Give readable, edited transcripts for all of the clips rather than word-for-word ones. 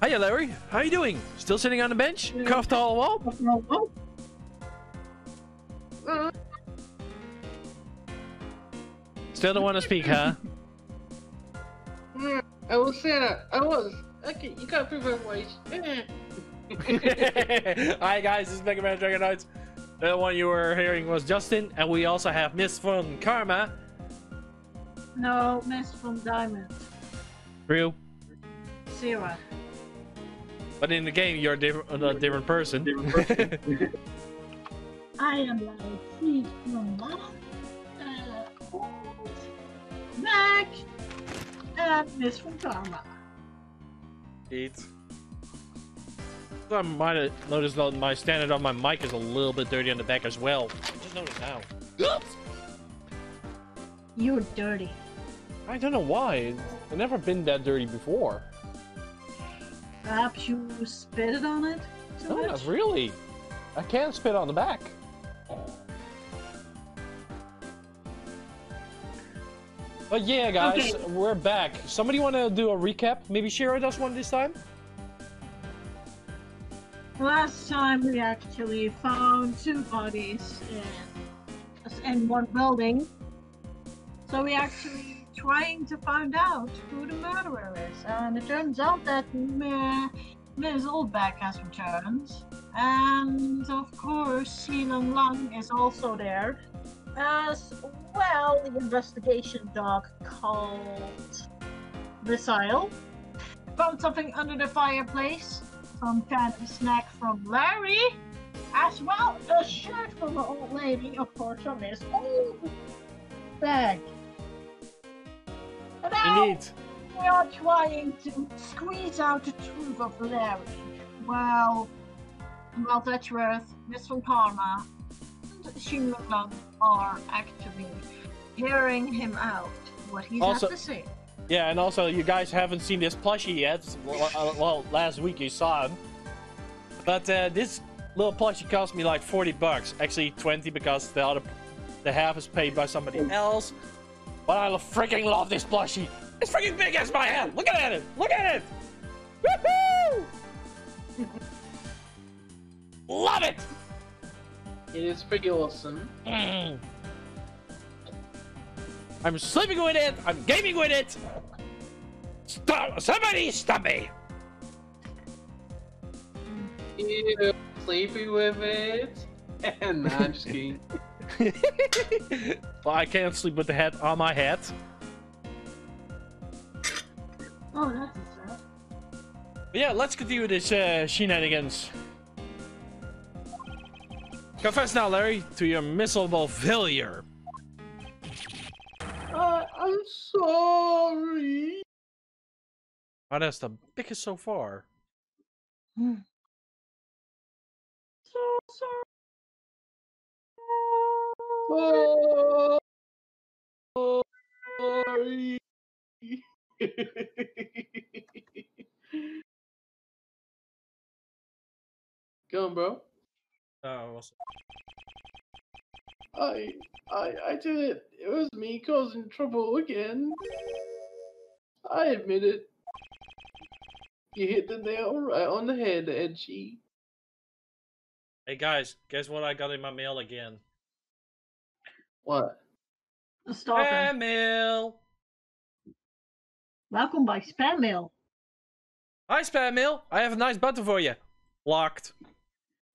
Hiya, Larry. How you doing? Still sitting on the bench? Cuffed all wall? Still don't want to speak, huh? I was saying I was. Okay, you gotta prove my voice. Hi guys, this is MegaDragonoid. The one you were hearing was Justin, and we also have Miss from Karma. No, Miss from Diamond. Real. Zero. But in the game, you're a different person. I am like Steve from Mac and Miss from Karma. Eat. I might have noticed that my standard on my mic is a little bit dirty on the back as well. I just noticed now. You're dirty. I don't know why. I've never been that dirty before. Perhaps you spit on it too No, much? not really. I can't spit on the back. But yeah, guys, Okay. we're back. Somebody want to do a recap? Maybe Shiro does one this time? Last time we actually found two bodies in one building. So we actually trying to find out who the murderer is. And it turns out that Ms. Oldback has returned. And of course, Xilin Lung is also there. As well, the investigation dog called Missile. Found something under the fireplace. Some kind of snack from Larry, as well a shirt from an old lady, of course, from his old bag. And now Indeed. we are trying to squeeze out the truth of Larry. Well, Edgeworth, Miss from Karma, and Xilin Lung are actually hearing him out, what he has to say. Yeah, and also, you guys haven't seen this plushie yet. Well, last week you saw him. But this little plushie cost me like 40 bucks. Actually, 20 because the half is paid by somebody else. But I freaking love this plushie. It's freaking big as my head. Look at it. Look at it. Woohoo! Love it. It is pretty awesome. I'm sleeping with it. I'm gaming with it. Stop! Somebody stop me! You sleeping with it? And nah, I'm just kidding. Well, I can't sleep with the head on my head. Oh, that's a sad. But yeah, let's continue this shenanigans. Confess now, Larry, to your miserable failure. I'm sorry. Oh, that's the biggest so far. So sorry. Sorry. Go on, bro. I did it. It was me causing trouble again. I admit it. You hit the nail right on the head, Edgy. Hey guys, guess what I got in my mail again? What? A stalker. Spam mail! Welcome by Spam Mail. Hi, Spam mail! I have a nice button for you. Locked.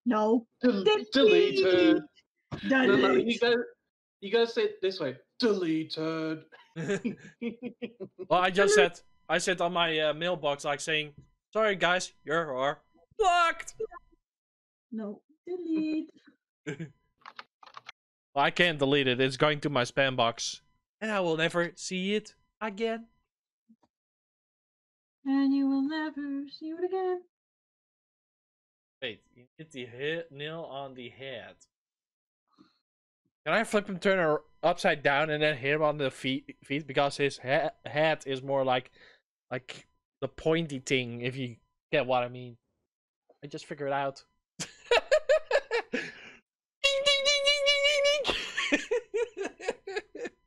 No. Deleted. No, Delete. you gotta say it this way. Deleted. Well, I said on my mailbox, like saying, sorry guys, you're blocked! No. Delete. Well, I can't delete it, it's going to my spam box. And I will never see it again. And you will never see it again. Wait, you hit the nail on the head. Can I flip him, turn her upside down, and then hit him on the feet? Because his head is more like the pointy thing, if you get what I mean. I just figured it out. Ding, ding, ding, ding, ding, ding,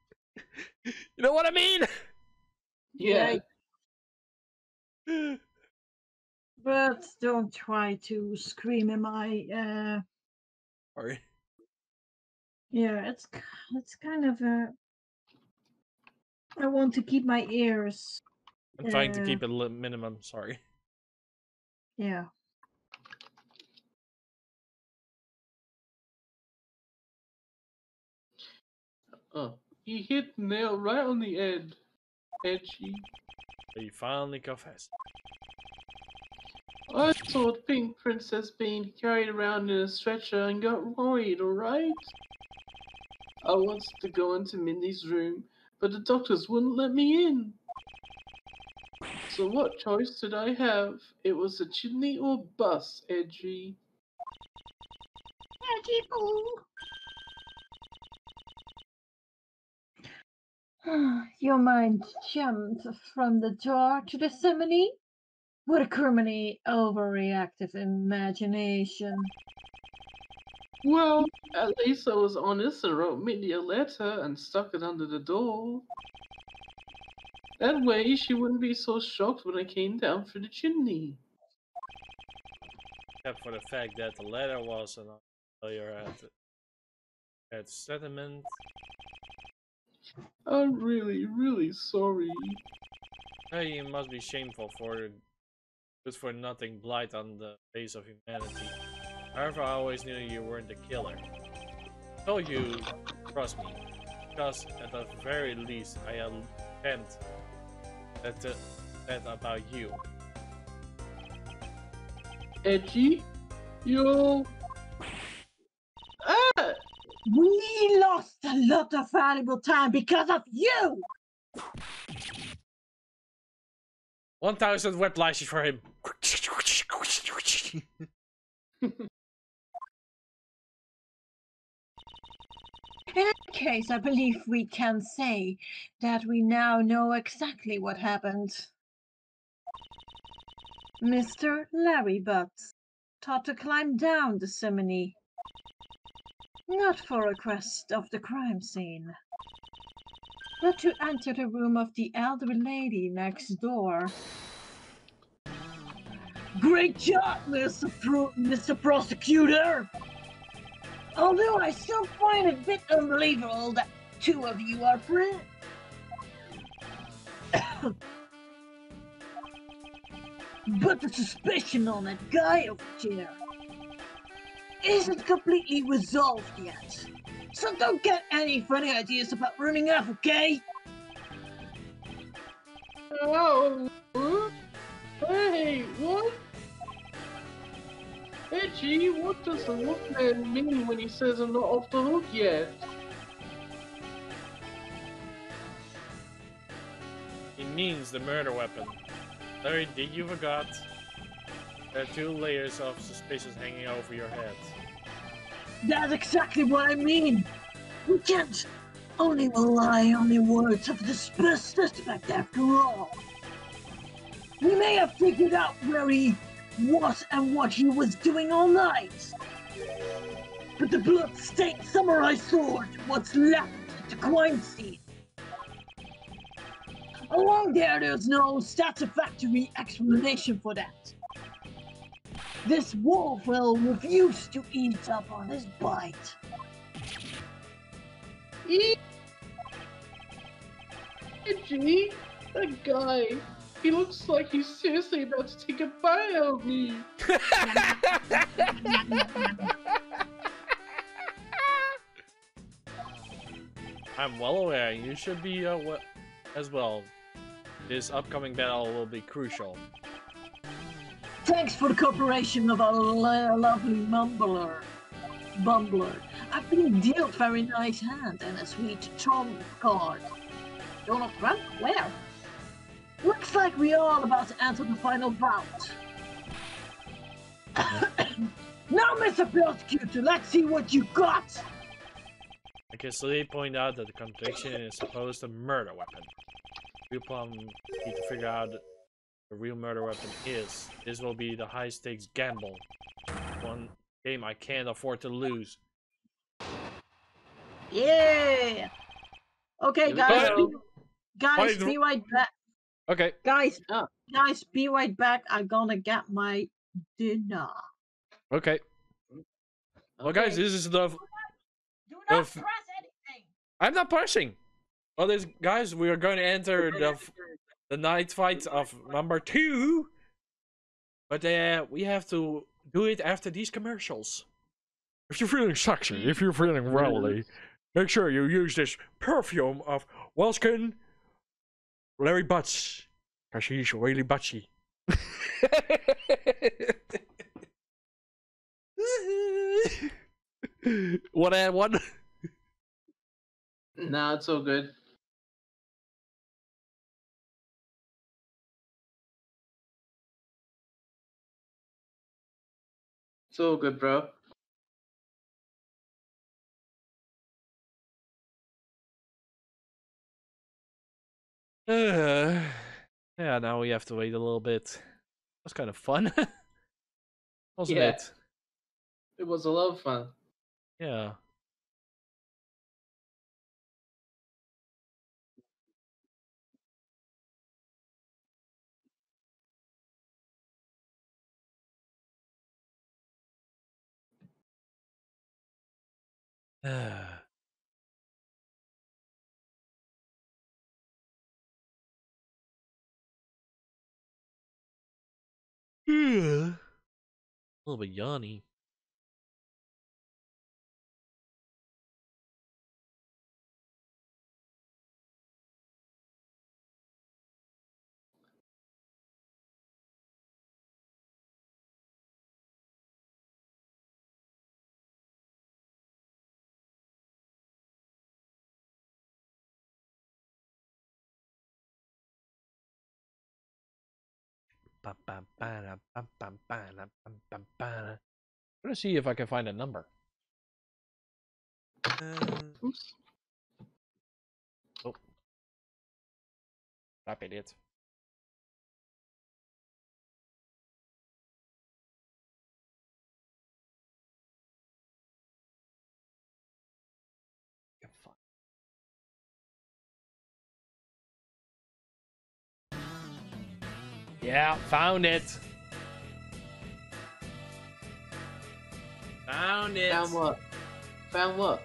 ding. You know what I mean? Yeah. But don't try to scream in my Sorry. yeah, it's kind of I want to keep my ears I'm trying to keep it minimum, sorry. yeah. Oh, he hit the nail right on the edgy. So you finally confess. I saw the pink princess being carried around in a stretcher and got worried, alright? I wanted to go into Mindy's room, but the doctors wouldn't let me in. So what choice did I have? It was a chimney or bus, Edgy. Edgy boo. Your mind jumped from the door to the simile? What a criminally overreactive imagination. Well, at least I was honest and wrote Mindy a letter and stuck it under the door. That way she wouldn't be so shocked when I came down through the chimney. Except for the fact that the letter was an failure at settlement. I'm really, really sorry. Hey, you must be shameful for the good for nothing blight on the face of humanity. However, I always knew you weren't the killer. I told you, trust me, because at the very least, I attempt that about you. Edgy? You'll... Ah! We lost a lot of valuable time because of you! 1,000 whiplashes for him. In any case, I believe we can say that we now know exactly what happened. Mr. Larry Butts thought to climb down the chimney, not for request of the crime scene, but to enter the room of the elderly lady next door. Great job, Mr. Prosecutor! Although I still find it a bit unbelievable that two of you are friends. But the suspicion on that guy over there isn't completely resolved yet. So don't get any funny ideas about running off, okay? Oh, hey, what? Edgy, what does the Wolfman mean when he says I'm not off the hook yet? He means the murder weapon. Larry, did you forgot? There are 2 layers of suspicion hanging over your head. That's exactly what I mean. We can't only rely on the words of the suspect after all. We may have figured out where he was and what he was doing all night. But the blood-stained samurai sword was left at the crime scene. Along there's no satisfactory explanation for that. This wolf will refuse to eat up on his bite. Edgy, that guy, he looks like he's seriously about to take a bite out of me. I'm well aware, you should be as well. This upcoming battle will be crucial. Thanks for the cooperation of our lovely bumbler. I've been dealt very nice hand and a sweet trump card. Donald Trump? Where? Looks like we're all about to enter the final bout. Now, Mr. Prosecutor, let's see what you got! I can slowly point out that the contradiction is supposed a murder weapon. You need to figure out the real murder weapon is. This will be the high stakes gamble. One game I can't afford to lose. Yeah! Okay, guys, be right back. Okay. Guys, Oh. guys, be right back. I'm gonna get my dinner. Okay. Well, guys, Okay. this is the. Do The not f- press anything. I'm not pushing. Well, this guys, we are going to enter the night fight of number 2. But we have to do it after these commercials. If you're feeling sexy, if you're feeling rowdy, make sure you use this perfume of Welskin Larry Butts. Because he's really butchy. Want to add one? Nah, it's all good. It's all good, bro. Yeah, now we have to wait a little bit. That's kind of fun. Wasn't Yeah. it? It was a lot of fun. Yeah. A little bit yawny. I'm gonna see if I can find a number. Oops. Oh, crap, idiot. Yeah, found it. Found it. Found what? Found what?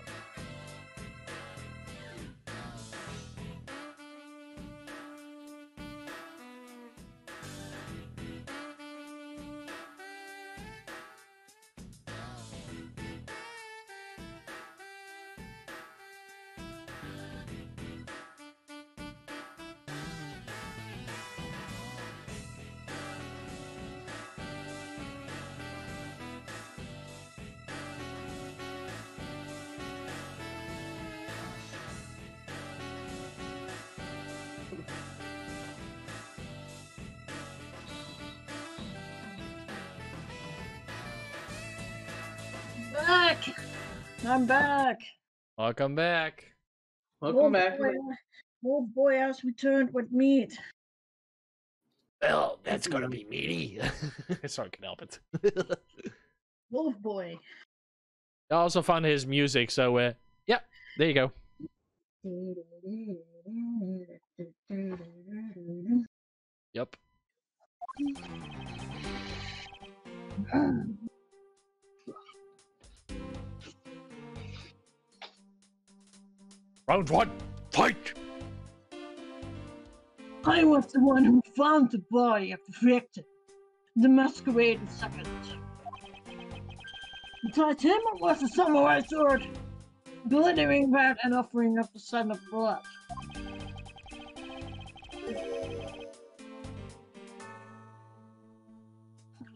Back. I'm back. Welcome back. Welcome back. Oh boy, has returned with meat. Well, that's gonna be meaty. Sorry, I can help it. Wolf boy. I also found his music, so yeah, there you go. Yep. Round 1, fight! I was the one who found the body of the victim, the masquerade second. Besides him, it was a samurai sword, glittering red and offering up the scent of blood.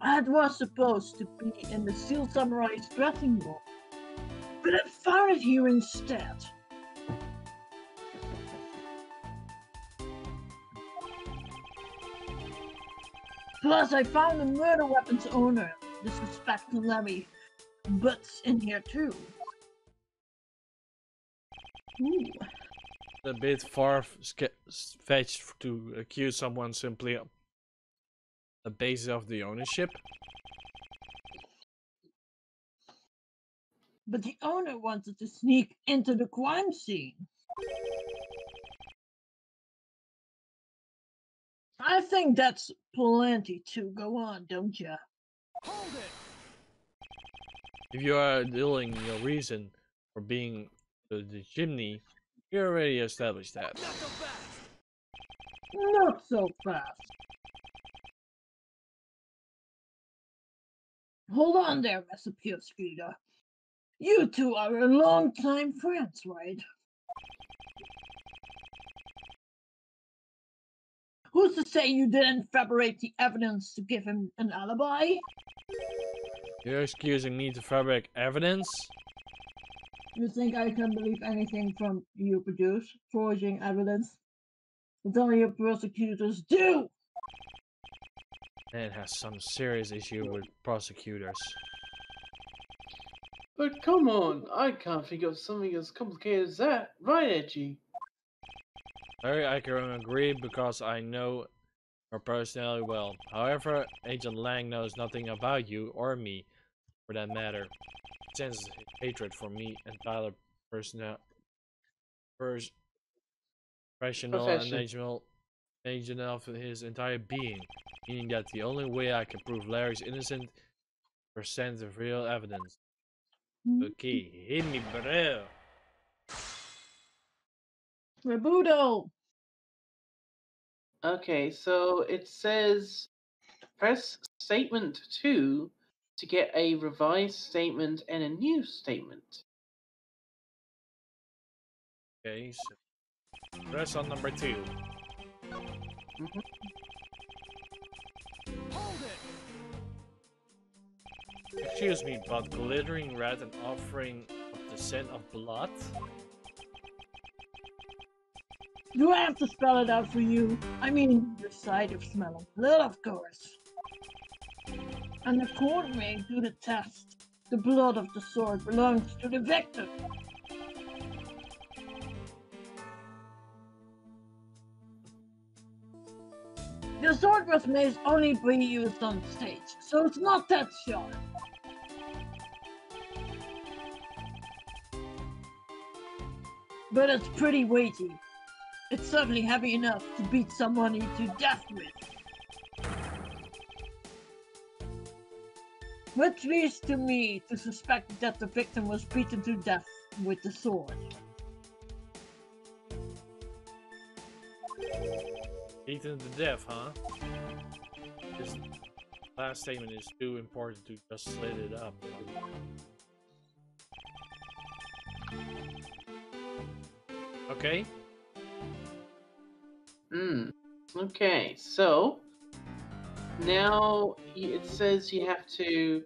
It was supposed to be in the Steel Samurai's dressing room, but I found it here instead. Plus, I found the murder weapon's owner, the suspected Larry Butts, in here too. Ooh. A bit far-fetched to accuse someone simply on the basis of the ownership. But the owner wanted to sneak into the crime scene. think that's plenty to go on, don't you? Hold it! If you are dealing your reason for being the chimney, you already established that. Not so fast! Not so fast. Hold on there, Mr. Scooter. You two are a long-time friends, right? Who's to say you didn't fabricate the evidence to give him an alibi? You're excusing me to fabricate evidence? You think I can believe anything from you produce, forging evidence? That's all your prosecutors do! Man has some serious issue with prosecutors. But come on, I can't think of something as complicated as that, right, Edgy? Larry, I can agree because I know her personality well. However, Agent Lang knows nothing about you or me, for that matter. He senses his hatred for me and Tyler professional and Profession. agent of his entire being, meaning that the only way I can prove Larry's innocent is present of real evidence. Okay, hit me, bro. Rebudo! Okay, so it says press statement 2 to get a revised statement and a new statement. Okay, so press on number 2. Mhm. Hold it! Excuse me, but glittering red and offering of the scent of blood? Do I have to spell it out for you? I mean, the sight of smelling blood, of course. And according to the test, the blood of the sword belongs to the victim. The sword was made only be used on stage, so it's not that sharp. But it's pretty weighty. It's certainly heavy enough to beat somebody to death with. Which leads to me to suspect that the victim was beaten to death with the sword. Beaten to death, huh? This last statement is too important to just slit it up. Okay? Okay, so now it says you have to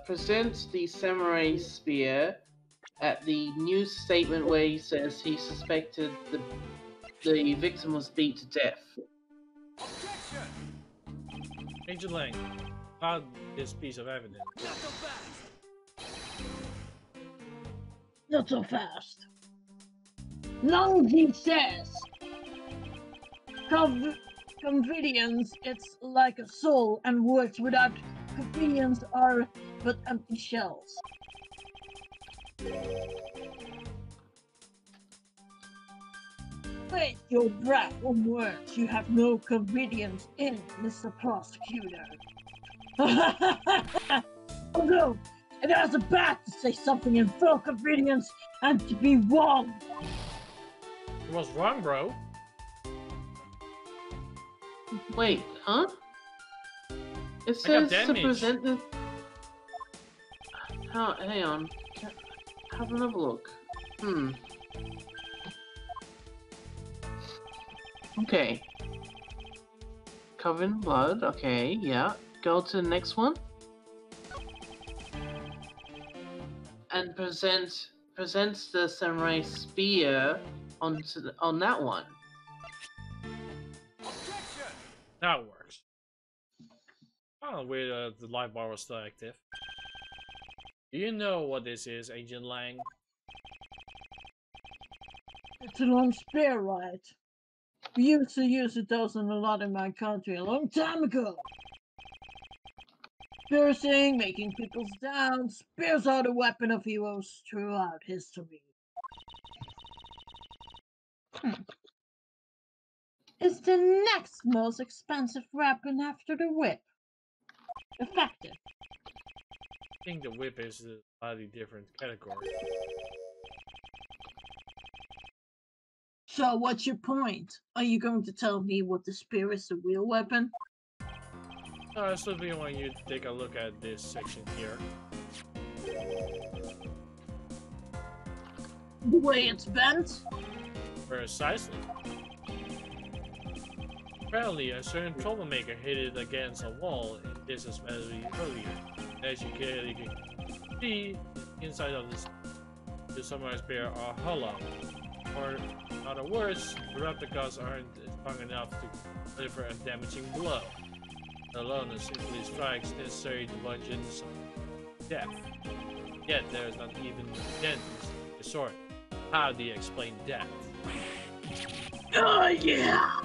present the samurai spear at the news statement where he says he suspected the victim was beat to death. Objection! Agent Lang, about this piece of evidence. Not so fast! Not so fast. Longji says, convenience, it's like a soul, and words without convenience are but empty shells. Wait your breath on words you have no convenience in, Mr. Prosecutor. Although, it has a bad to say something in full convenience and to be wrong. You was wrong, bro. Wait, huh? It I got says to damaged. present the. Hang on. Have another look. Okay. Covered in blood. Okay, yeah. Go to the next one. And presents the samurai spear on that one. Objection! Now it works. Oh, wait, the light bar was still active. Do you know what this is, Agent Lang? It's a long spear, right? We used to use those a lot in my country a long time ago. Piercing, making people down, spears are the weapon of heroes throughout history. is the next most expensive weapon after the whip. Effective. I think the whip is a slightly different category. So what's your point? Are you going to tell me what the spear is the real weapon? No, I still really want you to take a look at this section here. The way it's bent? Precisely. Apparently, a certain troublemaker hit it against a wall in this especially earlier. As you clearly can see, the inside of the samurai spear are hollow. Or, in other words, the replicas aren't strong enough to deliver a damaging blow. Alone simply strikes necessary to plunge in some depth. Yet there is not even a dent in the sword. How do you explain that? Oh yeah!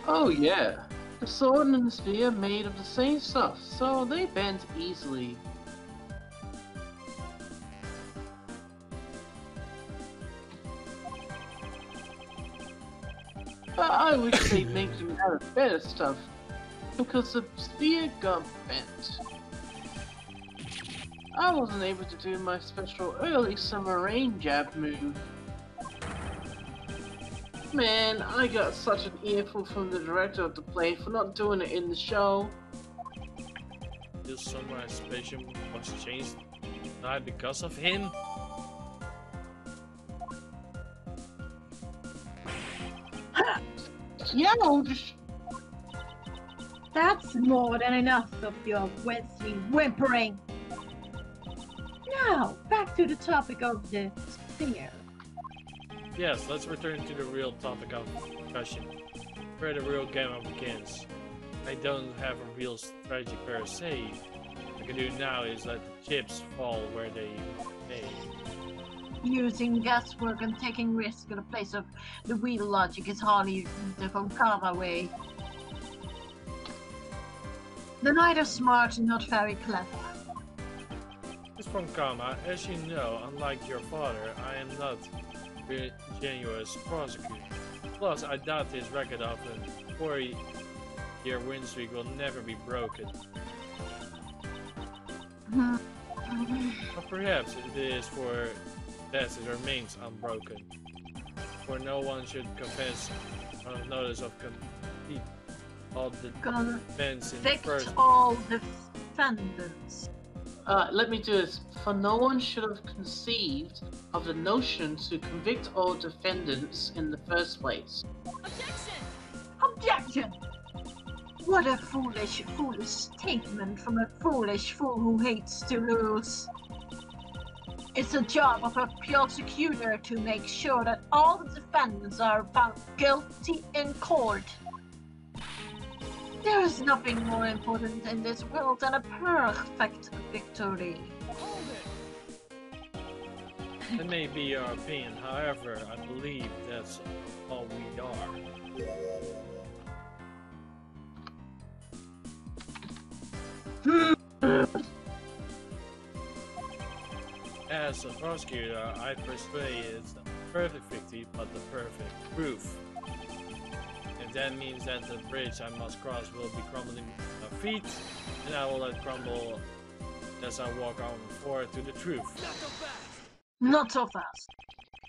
Oh yeah, the sword and the spear made of the same stuff, so they bend easily. But I wish they'd make them out of better stuff, because the spear got bent. I wasn't able to do my special early summer rain jab move. Man, I got such an earful from the director of the play for not doing it in the show. This samurai special was changed not because of him. Youch! That's more than enough of your Wesley whimpering. Now, back to the topic of the spear. Yes, let's return to the real topic of discussion, where the real game begins. I don't have a real strategy per se. What I can do now is let the chips fall where they may. Using guesswork and taking risk in the place of the real logic is hardly the Konkama way. The knight is smart and not very clever. It's from Kama. As you know, unlike your father, I am not a genuine prosecutor. Plus, I doubt his record of a 4-year win streak will never be broken. But perhaps it is for that it remains unbroken. For no one should confess on notice of conceit all the defense in the Convict first. all defendants. Let me do this. For no one should have conceived of the notion to convict all defendants in the first place. Objection! Objection! What a foolish statement from a foolish fool who hates to lose. It's the job of a prosecutor to make sure that all the defendants are found guilty in court. There is nothing more important in this world than a perfect victory. Hold it! That may be your opinion, however, I believe that's all we are. As a prosecutor, I persuade it's the perfect victory, but the perfect proof. And that means that the bridge I must cross will be crumbling at my feet, and I will let it crumble as I walk on forward to the truth. Not so fast! Not so fast.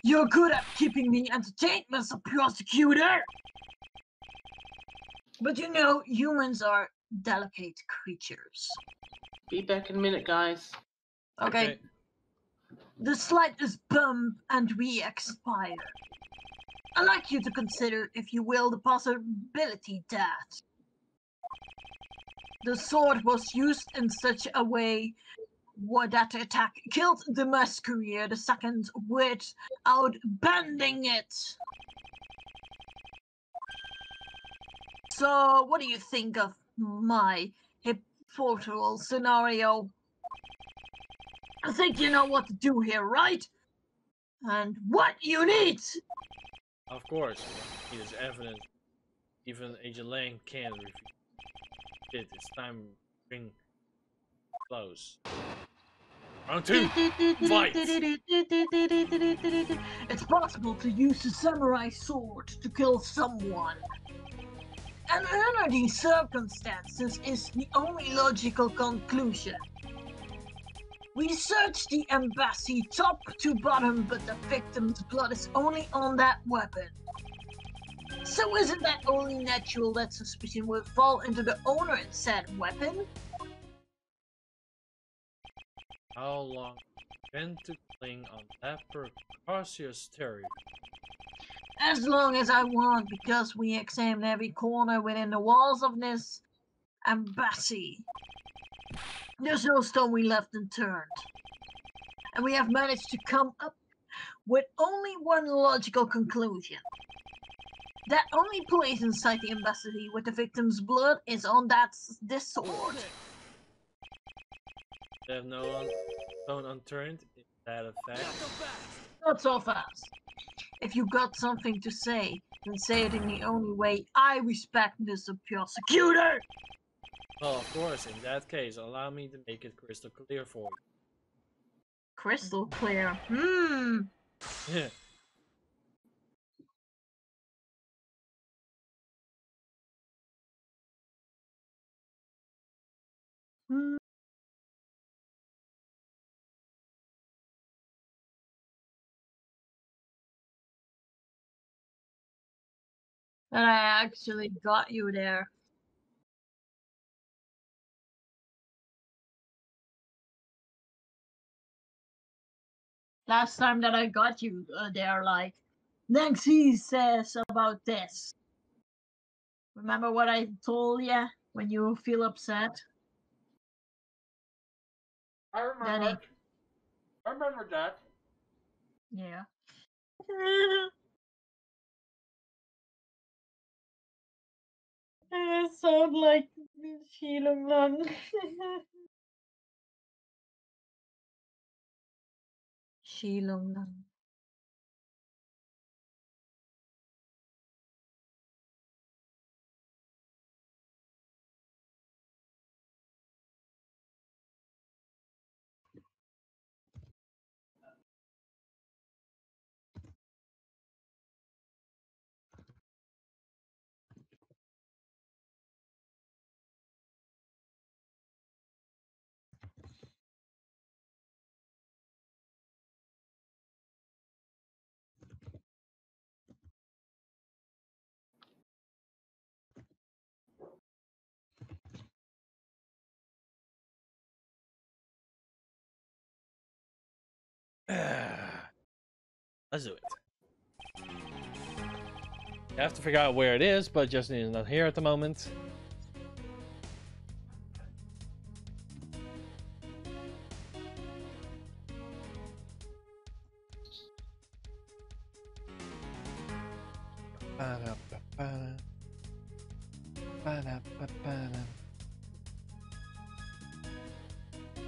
You're good at keeping me entertained, Mr. Prosecutor! But you know, humans are delicate creatures. Be back in a minute, guys. Okay, the slightest bump and we expire. I'd like you to consider, if you will, the possibility that the sword was used in such a way that the attack killed the musketeer the second without bending it. So, what do you think of my hypothetical scenario? I think you know what to do here, right? And what you need! Of course, it is evident. Even Agent Lang can't refute. Shit, it's time to bring close. Round 2! Fight! It's possible to use a samurai sword to kill someone. And under these circumstances is the only logical conclusion. We searched the embassy top to bottom, but the victim's blood is only on that weapon. So isn't that only natural that suspicion will fall into the owner and said weapon? How long been to cling on that precautious theory? As long as I want, because we examined every corner within the walls of this embassy. There's no stone we left unturned. And we have managed to come up with only one logical conclusion. That only place inside the embassy with the victim's blood is on this sword. Hold it. They have no stone unturned. Is that a fact? Not so fast. Not so fast. If you got something to say, then say it in the only way I respect, Mr. Prosecutor. Well, of course, in that case, allow me to make it crystal clear for you. Crystal clear. Yeah. And I actually got you there. Last time that I got you there, like, Nancy says about this. Remember what I told you when you feel upset? I remember. Danny. I remember that. Yeah. I sound like Shilonglan. Shilonglan. Let's do it. I have to figure out where it is, but Justin is not here at the moment.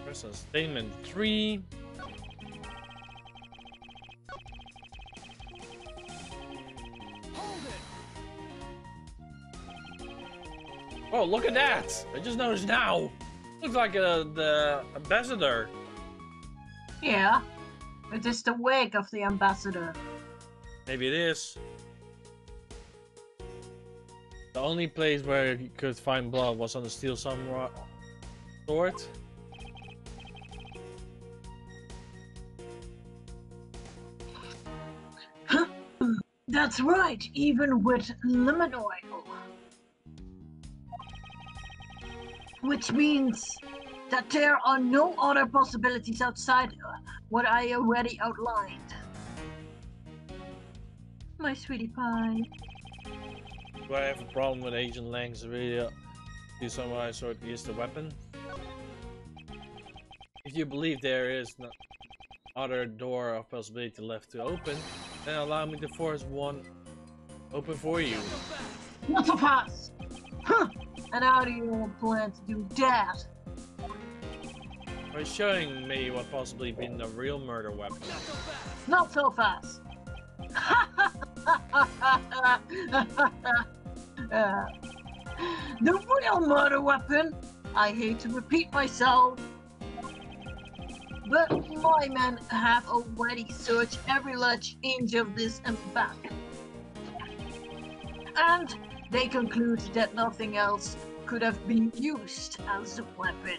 Press on statement 3. Hold it. Oh, look at that! I just noticed now. Looks like the ambassador. Yeah. It is the wig of the ambassador. Maybe it is. The only place where you could find blood was on the steel samurai sword. That's right, even with lemon oil. Which means that there are no other possibilities outside what I already outlined. My sweetie pie. Do I have a problem with Agent Lang's ability to samurai sword to use the weapon? If you believe there is no other door of possibility left to open, then allow me to force one open for you. Not so fast! Huh! And how do you plan to do that? By showing me what possibly been the real murder weapon. Not so fast! The real murder weapon, I hate to repeat myself, but my men have already searched every large inch of this embankment. And they conclude that nothing else could have been used as a weapon.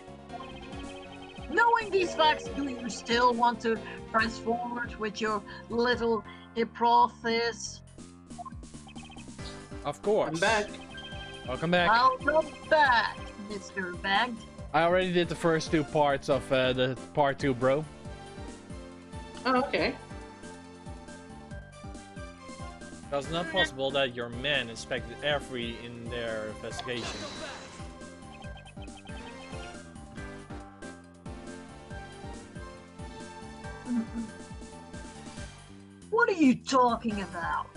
Knowing these facts, do you still want to press forward with your little hypothesis? Of course. I'm back. Welcome back. Welcome back, Mr. Bagged. I already did the first 2 parts of the part 2, bro. Oh, okay. It's not possible that your men inspected every in their investigation. What are you talking about?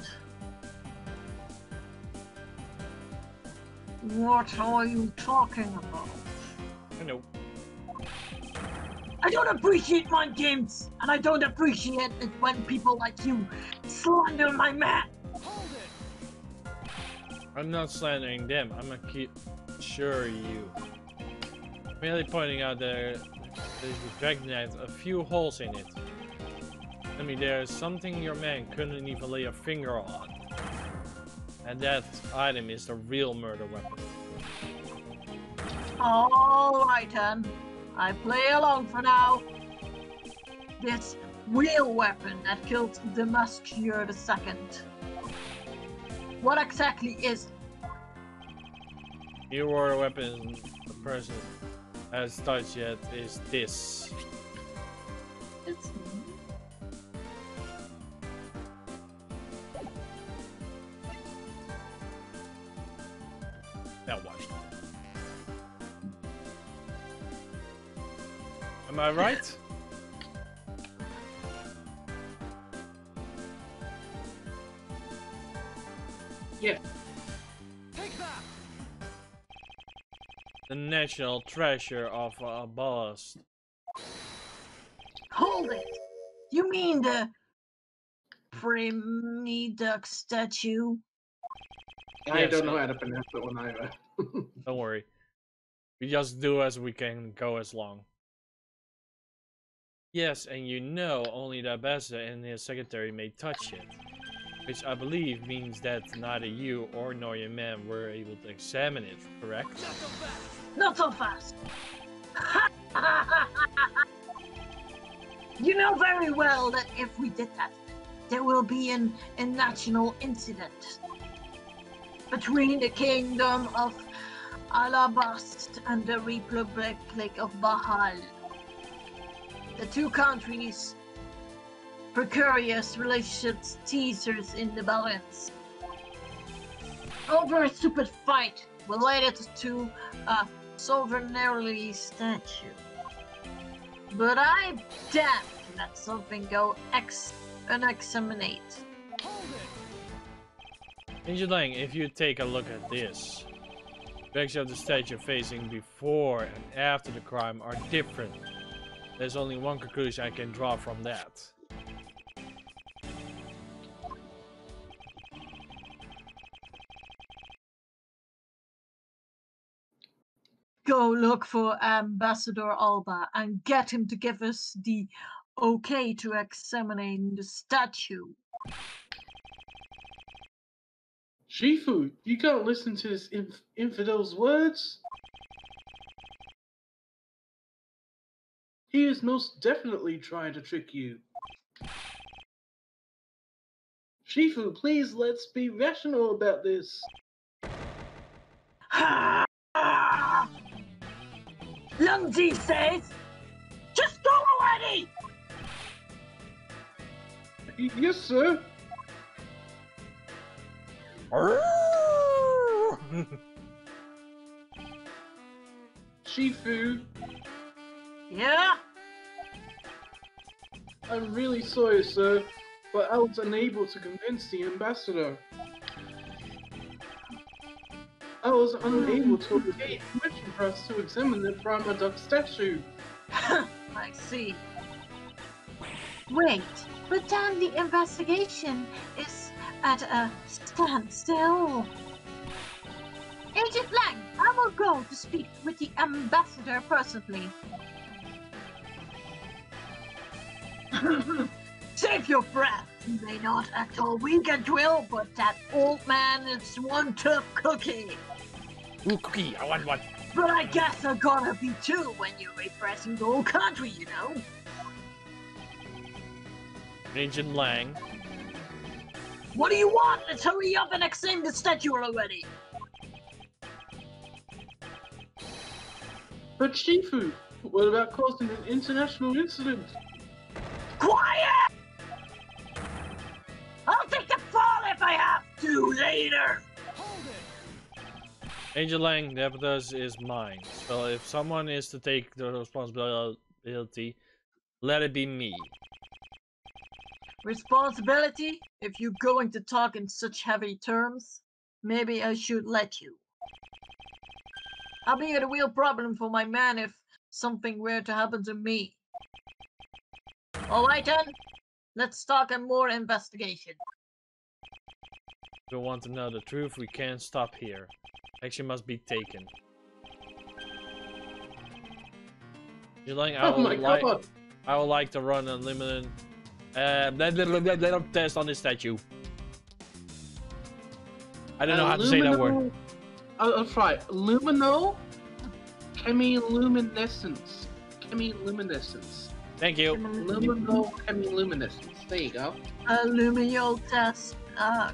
What are you talking about? I know. I don't appreciate mind games, and I don't appreciate it when people like you slander my man. Hold it! I'm not slandering them. I'm gonna keep sure you. Merely pointing out there's recognized a few holes in it. I mean, there's something your man couldn't even lay a finger on. And that item is the real murder weapon. Alright then, I play along for now. This real weapon that killed the Musketeer II. What exactly is it? Your weapon the person has touched yet is this. It's Now watch. Am I right? Yeah. Take that! The national treasure of ballast. Hold it! You mean the Duck statue? I Yes, don't know how to pronounce that one either. Don't worry. We just do as we can go as long. Yes, and you know only the ambassador and his secretary may touch it. Which I believe means that neither you or nor your men were able to examine it, correct? Not so fast! You know very well that if we did that, there will be a national incident between the Kingdom of Alabast and the Republic of Bahal. The two countries' precarious relationships teasers in the balance over a stupid fight related to a sovereignty statue. But I damn to let something go unexamined. Hold it! Angel Lang, if you take a look at this, pictures of the statue facing before and after the crime are different. There's only one conclusion I can draw from that. Go look for Ambassador Alba and get him to give us the okay to examine the statue. Shifu, you can't listen to this infidel's words. He is most definitely trying to trick you. Shifu, please let's be rational about this. Lungji says, just go already! Yes, sir. Shifu, Yeah? I'm really sorry, sir, but I was unable to convince the ambassador. I was unable to obtain permission for us to examine the Prima Duck statue. I see. Wait, but then the investigation is at a standstill. Agent Lang, I will go to speak with the ambassador personally. Save your breath. He may not act all weak and will, but that old man is one tough cookie. Ooh, cookie, I want one. But I guess they're gonna be too when you're repressing the whole country, you know? Agent Lang. What do you want? Let's hurry up and examine the statue already. But Shifu, what about causing an international incident? Quiet! I'll take the fall if I have to later. Hold it. Agent Lang, the evidence is mine. So if someone is to take the responsibility, let it be me. Responsibility? If you're going to talk in such heavy terms, maybe I should let you. I'll be a real problem for my man if something were to happen to me. Alright then, let's start a more investigation. If we want to know the truth, we can't stop here. Action must be taken. Agent Lang, Oh my god! I would like to run a limited test on this statue. I don't know how to say that word. I'll try. Luminol? Chemiluminescence. Chemiluminescence. Thank you. Luminol chemiluminescence. There you go. Alluminal test.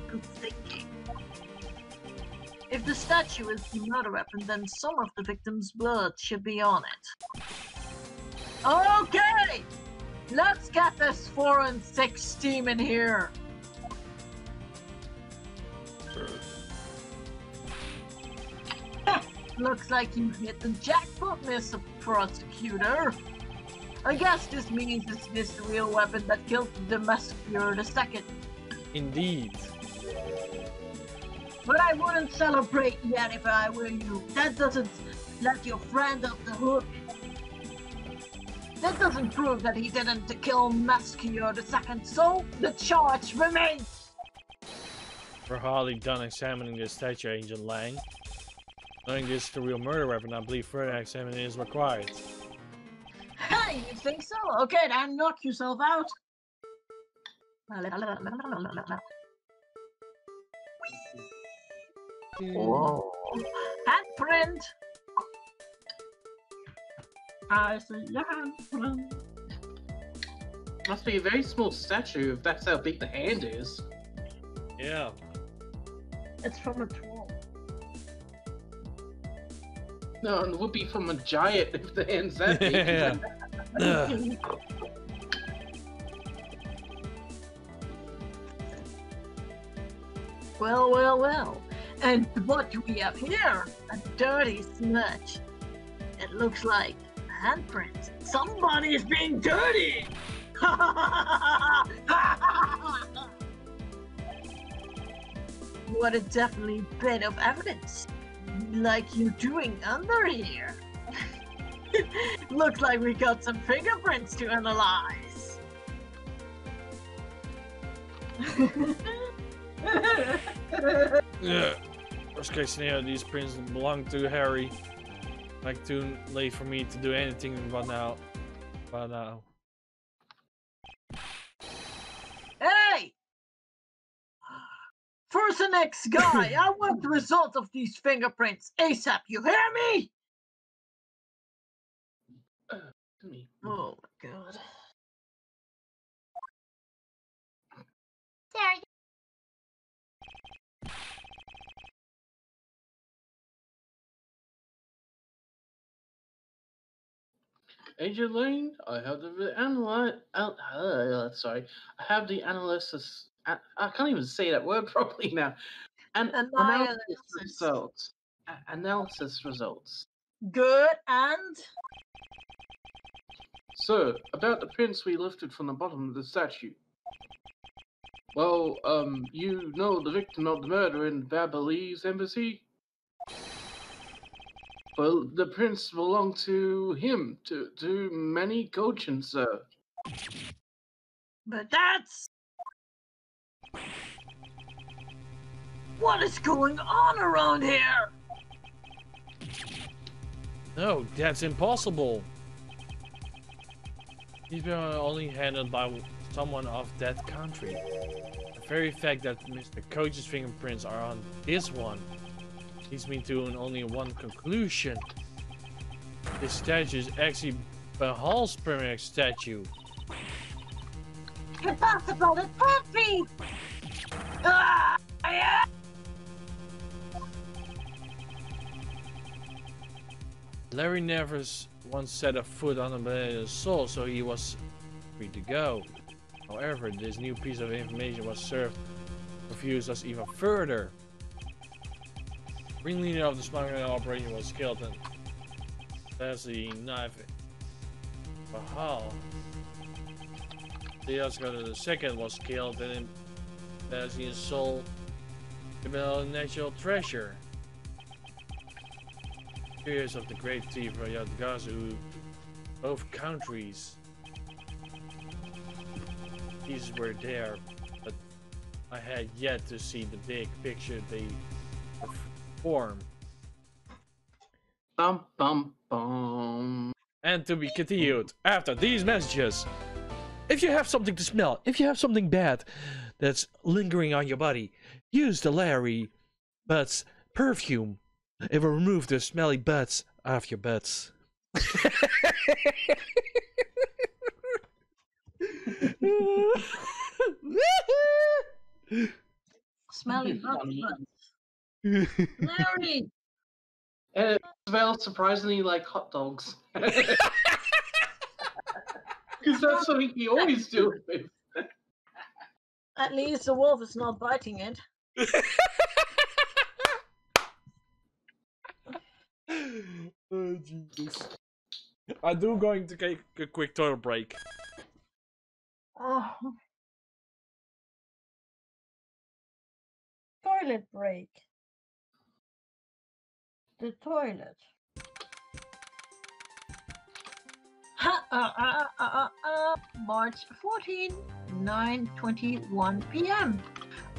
Good thinking. If the statue is the murder weapon, then some of the victim's blood should be on it. Okay! Let's get this forensic steam in here. Looks like you hit the jackpot, Mr. Prosecutor. I guess this means this is the real weapon that killed the Massacre II. Indeed. But I wouldn't celebrate yet if I were you. That doesn't let your friend off the hook. That doesn't prove that he didn't kill Massacre II, so the charge remains. We're hardly done examining this statue, Agent Lang. Knowing this is the real murder weapon, I believe further examining is required. Hey, you think so? Okay, then knock yourself out. Whoa. Handprint. I see your handprint. Must be a very small statue if that's how big the hand is. Yeah. It's from a troll. No, it would be from a giant if the hand's that big. Yeah. Well, well, well. And what do we have here? A dirty smudge. It looks like a handprint. Somebody is being dirty! What a definitely bit of evidence. Like you doing under here. Looks like we got some fingerprints to analyze. Yeah. Worst case scenario, these prints belong to Harry. Like too late for me to do anything but now. Hey! First the next guy, I want the results of these fingerprints ASAP, you hear me? Oh my god. Sorry. Agent Lane, I have the I have the analysis. I can't even say that word properly now. Analysis results. Analysis results. Good, and? So, about the prints we lifted from the bottom of the statue. Well, you know the victim of the murder in Babylese embassy? Well, the prints belong to him, to Manny Gochin, sir. But that's... What is going on around here? No, that's impossible. These are only handled by someone of that country. The very fact that Mr. Coach's fingerprints are on this one leads me to only one conclusion. This statue is actually Bahal's premier statue. Impossible! It can't be! Ah, yeah. Larry never once set a foot on a banana's soul, so he was free to go. However, this new piece of information was served to confuse us even further. The ringleader of the smuggling operation was killed, and Leslie knife Bahal. The second was killed, and Leslie's soul developed a natural treasure. Fears of the great thief Yatagarasu, both countries. These were there, but I had yet to see the big picture they form. Bum bum bum. And to be continued after these messages. If you have something to smell, if you have something bad that's lingering on your body, use the Larry Butts perfume. It will remove the smelly butts off your butts. Smelly butts. Larry! And it smells surprisingly like hot dogs. Because that's something he always do with. At least the wolf is not biting it. Oh, Jesus. I do going to take a quick toilet break. Oh. Toilet break. The toilet. March 14, 9:21 p.m.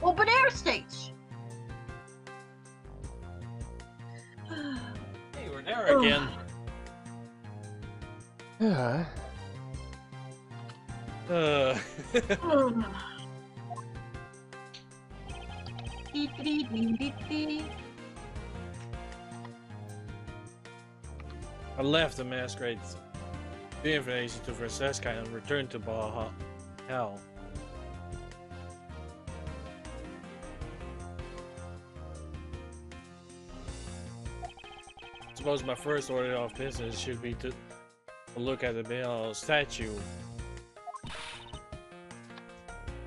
Open air stage. Hey, we're there again. Yeah. I left the masquerade the information to Francesca and returned to Baja Hell. I suppose my first order of business should be to look at the Baal statue.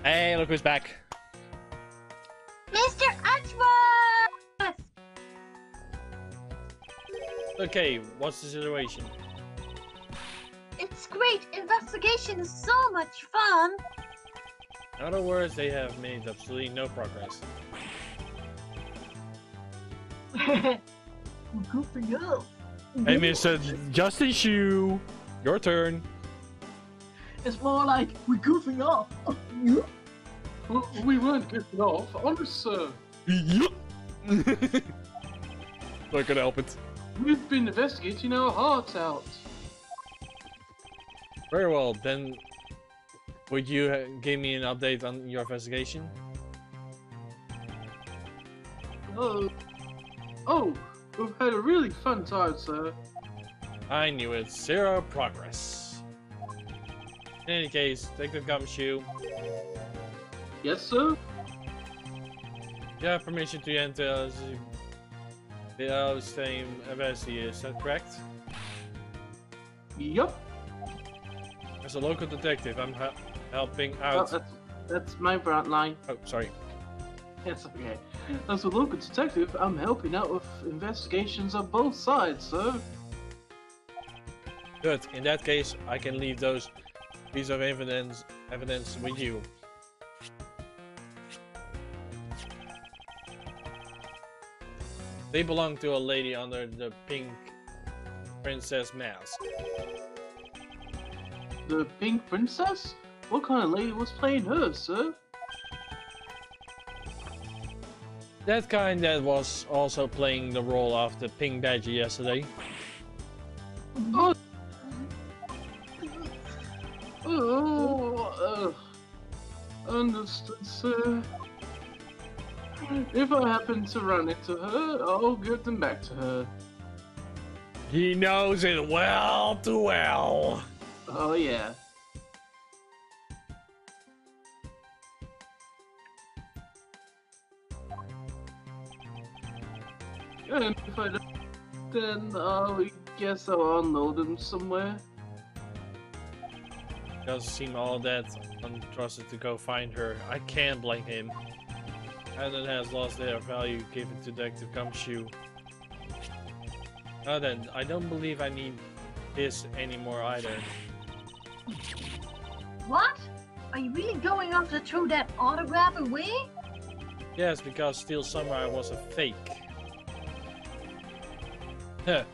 Hey, look who's back. Mr. Edgeworth! Okay, what's the situation? It's great. Investigation is so much fun. In other words, they have made absolutely no progress. Goofing up. Hey, Mr. Justin Shoe, your turn. It's more like we're goofing off. Well, we weren't goofing off, honest sir. Yup. Not gonna help it. We've been investigating our hearts out. Very well, then would you give me an update on your investigation? Oh, we've had a really fun time, sir. I knew it. Zero progress. In any case, take the gumshoe. Yes, sir? You have permission to enter the same university, is that correct? Yup. As a local detective, I'm helping out. Oh, that's my front line. Oh, sorry. It's okay. As a local detective, I'm helping out with investigations on both sides, sir. Good. In that case, I can leave those pieces of evidence with you. They belong to a lady under the pink princess mask. The Pink Princess? What kind of lady was playing her, sir? That kind that was also playing the role of the pink badger yesterday. Oh, oh, understood, sir. If I happen to run into her, I'll give them back to her. He knows it well too well. Oh, yeah. And if I don't, then I guess I'll unload them somewhere. Doesn't seem all that untrusted to go find her. I can't blame him. Island has lost their value given to Detective Gumshoe. Now then, I don't believe I need this anymore either. What? Are you really going on to throw that autograph away? Yes, because Steel Samurai was a fake. Huh.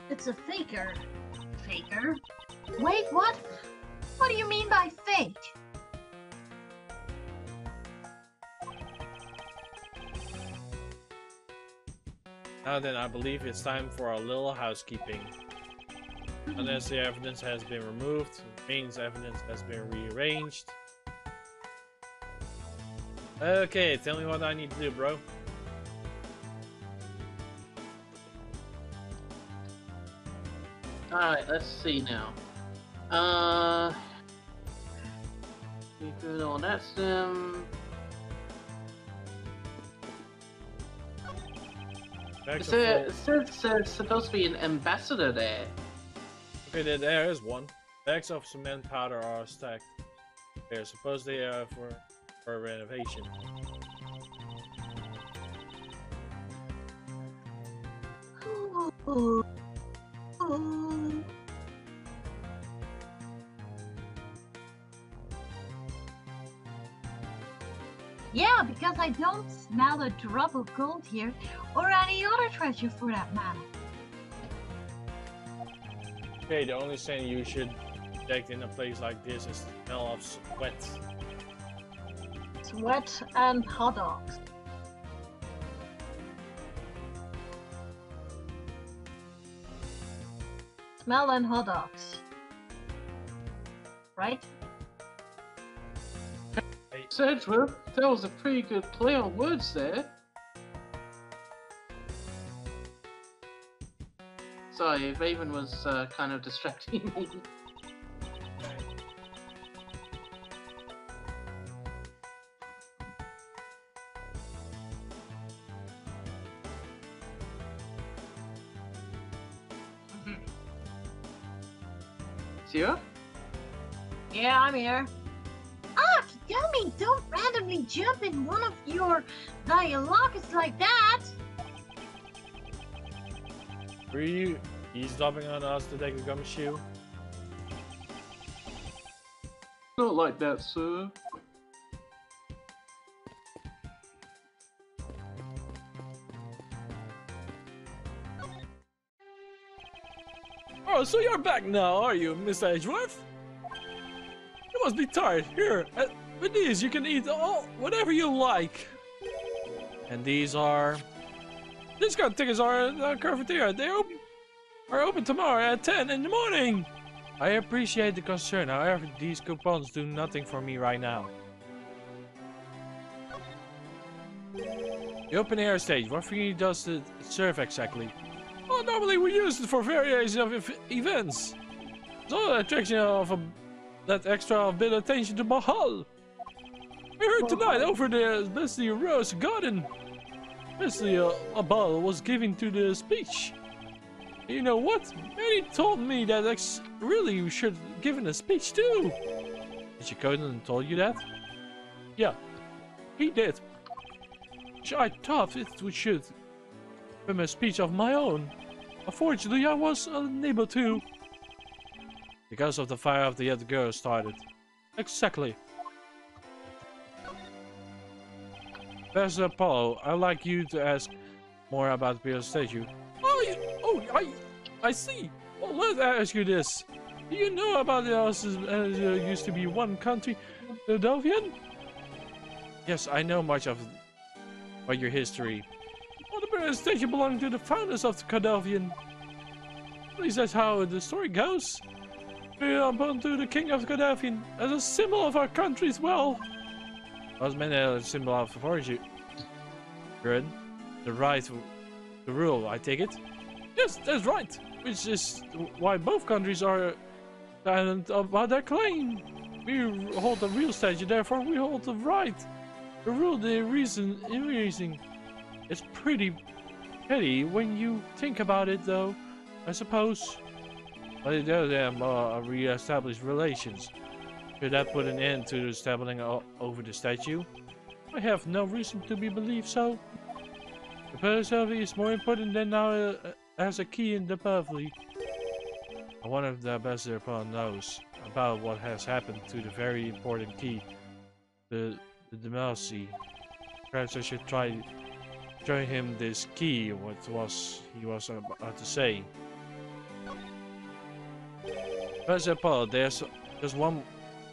It's a faker. Faker? Wait, what? What do you mean by fake? Now then, I believe it's time for a little housekeeping. Unless the evidence has been removed, Main's evidence has been rearranged. Okay, tell me what I need to do, bro. Alright, let's see now. We good on that stem. Back It to says there's supposed to be an ambassador there. Okay, there is one. Bags of cement powder are stacked. They're supposedly for renovation. Yeah, because I don't smell a drop of gold here, or any other treasure for that matter. Okay, the only thing you should detect in a place like this is the smell of sweat. Sweat and hot dogs. Smell and hot dogs. Right? Edgeworth, that was a pretty good play on words there. Sorry, Raven was kind of distracting me. Sierra? Yeah, I'm here. Ah, Yummy, don't randomly jump in one of your dialogues like that. Were you eavesdropping on us, Detective Gumshoe? Not like that, sir. Oh, so you're back now, are you, Mr. Edgeworth? You must be tired. Here, with these you can eat whatever you like. And these discount tickets are in the cafeteria. They are open tomorrow at 10 in the morning. I appreciate the concern. However, these coupons do nothing for me right now. The open air stage. What for you does it serve exactly? Well, normally we use it for variation of events. It's all the attraction of that extra bit of attention to Mahal. We heard tonight over the especially Rose Garden. Especially a ball was given to the speech. You know what? Mary told me that X really should give a speech too. Did she go and told you that? Yeah, he did. I thought it should give him a speech of my own. Unfortunately, I was unable to. Because of the fire of the Yatagarasu started. Exactly. Professor Apollo, I'd like you to ask more about the statue. I see. Well, let's ask you this. Do you know about the used to be one country, Philadelphia? Yes, I know much of your history. Well, the Buddha statue belonged to the founders of the Cardavian. At least that's how the story goes. We are born to the king of the Cardavian as a symbol of our country as well. Was meant as a symbol of origin. Good. The right to rule, I take it. Yes, that's right. Which is why both countries are silent about their claim. We hold the real statue, therefore we hold the right to rule the reason. It's pretty petty when you think about it, though, I suppose. But it does re-establish relations. Should that put an end to the establishing over the statue? I have no reason to believe so. The person is more important than now as a key in the Pavli. One of the ambassador knows about what has happened to the very important key, the Demelsi. Perhaps I should try showing him this key, what he was about to say. Ambassador Paul, there's just one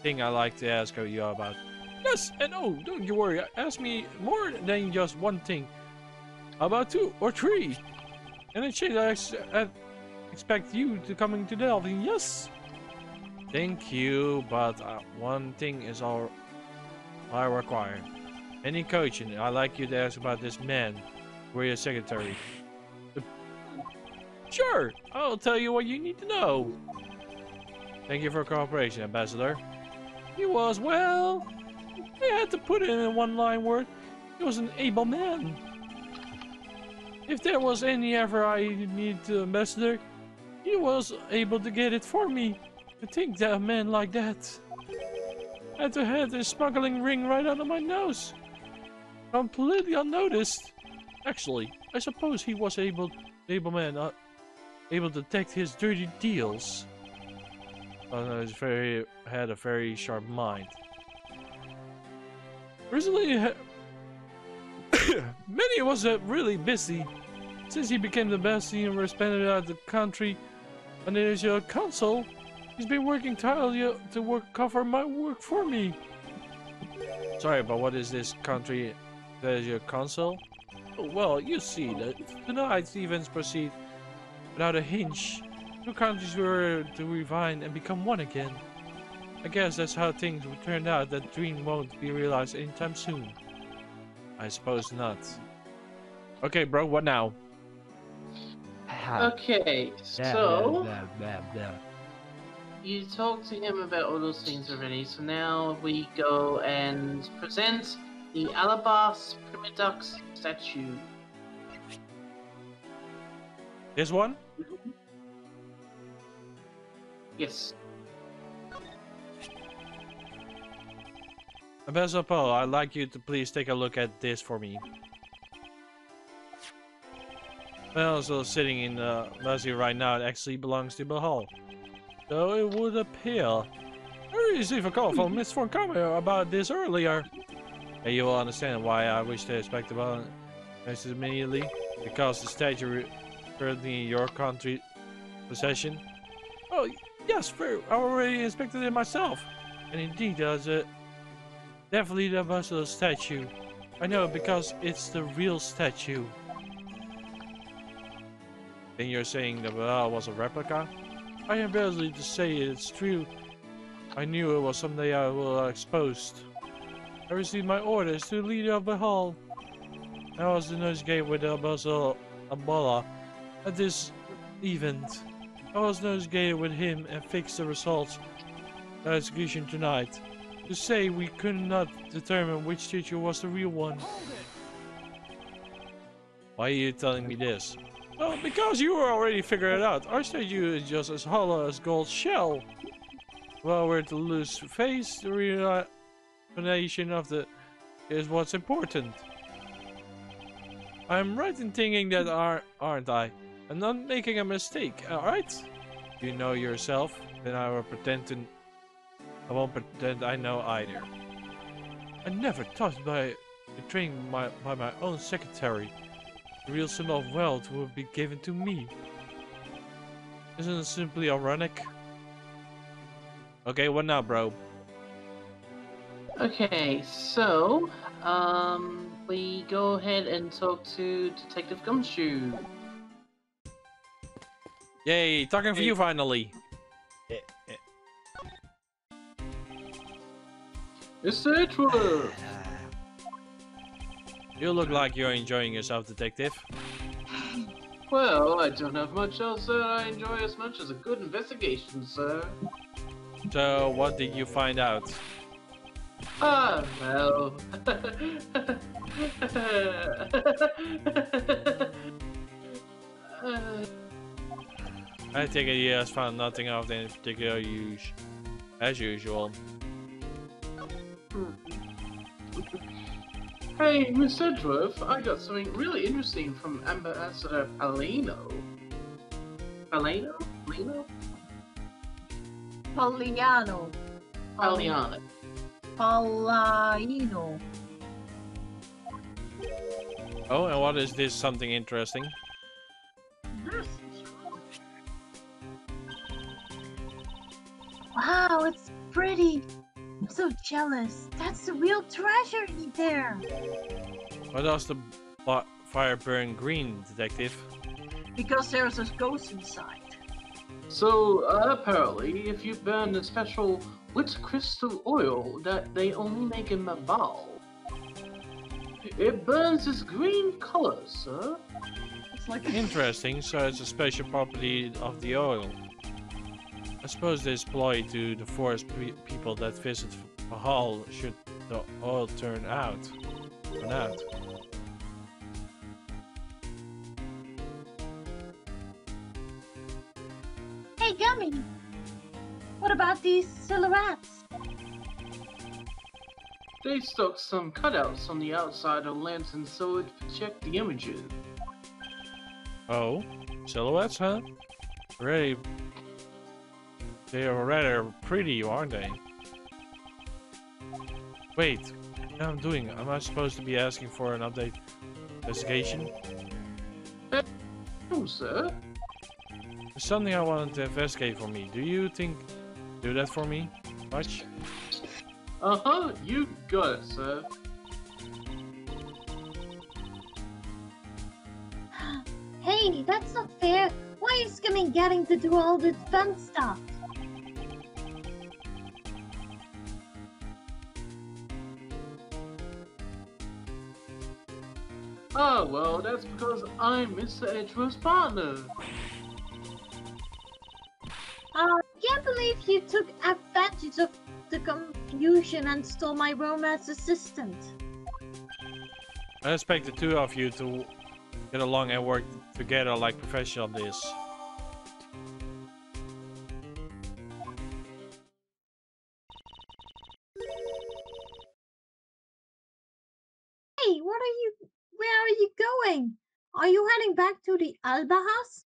thing I'd like to ask you about. Yes, and oh, don't you worry, ask me more than just one thing. About 2 or 3. And in exchange, I expect you to coming to Delving, yes? Thank you, but one thing is all I require. Any coaching, I'd like you to ask about this man. We're your secretary. Sure, I'll tell you what you need to know. Thank you for cooperation, Ambassador. He was, well, I had to put it in one line word. He was an able man. If there was any ever I needed to Ambassador, he was able to get it for me. I think that a man like that had to have a smuggling ring right under my nose. Completely unnoticed. Actually, I suppose he was able man, able to detect his dirty deals. Oh no, he had a very sharp mind. Recently, Manny was really busy. Since he became the best senior representative of the country on the National Council, he's been working tirelessly to cover my work for me. Sorry, but what is this country National Council? Oh, well, you see, tonight's events proceed without a hinge. 2 countries were to refine and become one again. I guess that's how things would turn out. That dream won't be realized anytime soon. I suppose not. Okay, bro, what now? Okay, so you talked to him about all those things already, so now we go and present the Alabas Primidux statue. This one? Yes. Ambassador Paul, I'd like you to please take a look at this for me. Well, also sitting in the museum right now, it actually belongs to Bahal. So it would appear. I received a call from Miss Foncombe about this earlier. And you will understand why I wish to inspect the ball immediately. Because the statue currently in your country possession. Oh, yes, I already inspected it myself. And indeed, there's definitely the Ambassador statue. I know, because it's the real statue. Then you're saying the Baal was a replica? I am barely to say it's true. I knew it was someday I will exposed. I received my orders to the leader of the hall. I was the nose gate with the Basel Abala at this event. I was nose gated with him and fixed the results of the execution tonight. To say we could not determine which teacher was the real one. Why are you telling me this? Well, because you already figured it out. Our statue is just as hollow as gold shell. Well, we're to lose face, the realization of the is what's important. I'm right in thinking that, aren't I? I'm not making a mistake, alright? You know yourself, then I won't pretend I know either. I never thought by betraying by my own secretary. The real symbol of wealth would be given to me. Isn't it simply ironic? Okay, what now, bro? Okay, so We go ahead and talk to Detective Gumshoe. Yay, talking for you finally. Mr. Edgeworth! You look like you're enjoying yourself, Detective. Well, I don't have much else that I enjoy as much as a good investigation, sir. So, what did you find out? Ah, well. I take it he has found nothing of any particular use, as usual. Hey, Miss Edgeworth, I got something really interesting from Ambassador Palino. Palino? Palino? Poliano. Paliano. Palaino. Oh, and what is this something interesting? This is wow, it's pretty. I'm so jealous. That's the real treasure there. Why does the fire burn green, Detective? Because there's a ghost inside. So, apparently, if you burn a special lit crystal oil that they only make in Mabal, it burns this green color, sir. It's like Interesting, so it's a special property of the oil. I suppose this ploy to the forest people that visit Mahal should the oil turn out. Hey, Gummy. What about these silhouettes? They stuck some cutouts on the outside of the lantern so it project the images. Oh, silhouettes, huh? Really, they are rather pretty, aren't they? Wait, what am I doing? Am I supposed to be asking for an update investigation? No, sir. There's something I wanted to investigate for me. Do you think do that for me? Much? Uh-huh, you got it, sir. Hey, that's not fair. Why is Gummy getting to do all the fun stuff? Oh, well, that's because I'm Mr. Edgeworth's partner. I can't believe you took advantage of the confusion and stole my romance assistant. I expect the two of you to get along and work together like professionals. Hey, where are you going? Are you heading back to the Alba house?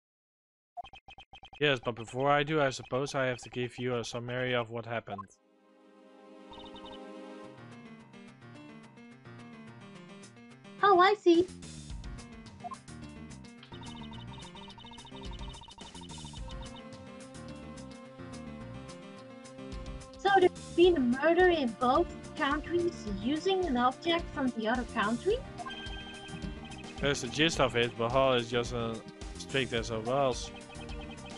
Yes, but before I do, I suppose I have to give you a summary of what happened. Oh, I see. So there's been a murder in both countries using an object from the other country? That's the gist of it, but Hall is just as strict as else.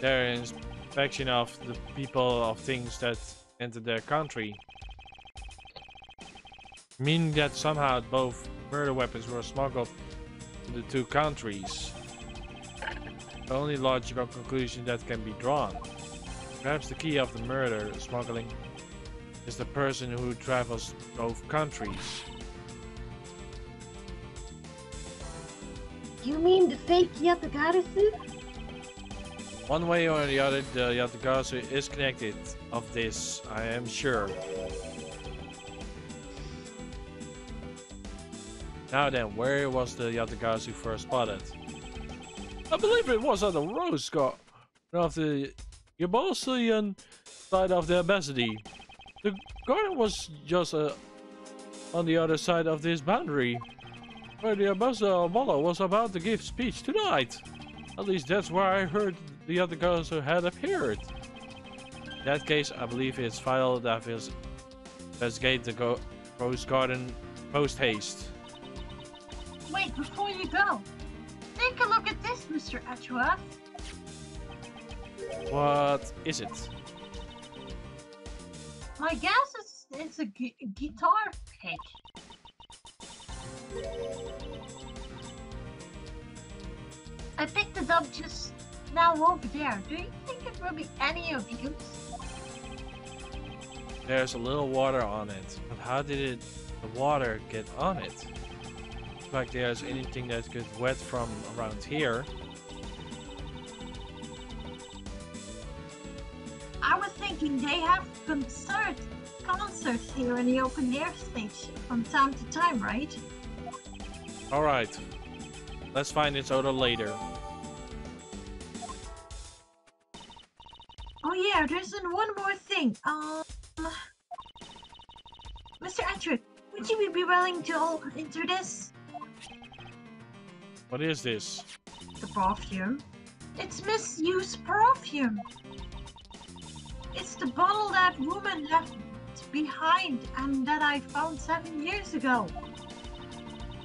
Their inspection of the people of things that enter their country. Meaning that somehow both murder weapons were smuggled to the two countries. The only logical conclusion that can be drawn. Perhaps the key of the murder smuggling is the person who travels both countries. You mean the fake Yatagarasu? One way or the other, the Yatagarasu is connected. Of this, I am sure. Now then, where was the Yatagarasu first spotted? I believe it was at the Rose Garden of the Yabosian side of the embassy. The garden was just on the other side of this boundary, where the ambassador Molo was about to give speech tonight. At least that's where I heard the Yatagarasu had appeared. In that case, I believe it's vital that we investigate the Rose Garden Post haste. Wait, before you go, take a look at this, Mr. Edgeworth. What is it? My guess is it's a guitar pick. I picked it up just now over there. Do you think it will be any of use? There's a little water on it, but how did the water get on it? Looks like there's anything that gets wet from around here. I was thinking they have concerts here in the open air stage from time to time, right? Alright. Let's find this out later. Oh yeah, there's one more thing. Mr. Edgeworth, would you be willing to enter this? What is this? The perfume. It's misused perfume. It's the bottle that woman left behind and that I found 7 years ago.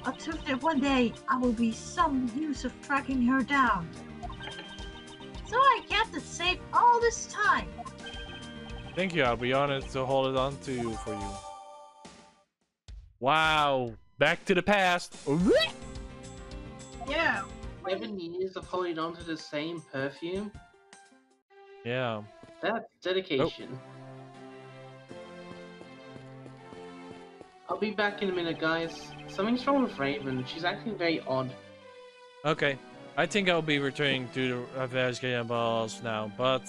I took that one day. I will be some use of tracking her down. So I kept it safe all this time. Thank you, I'll be honored to hold it on to you for you. Wow, back to the past. Yeah. 7 years of holding on to the same perfume? Yeah. That's dedication. I'll be back in a minute, guys. Something's wrong with Raven. She's acting very odd. Okay. I think I'll be returning to the investigating balls now, but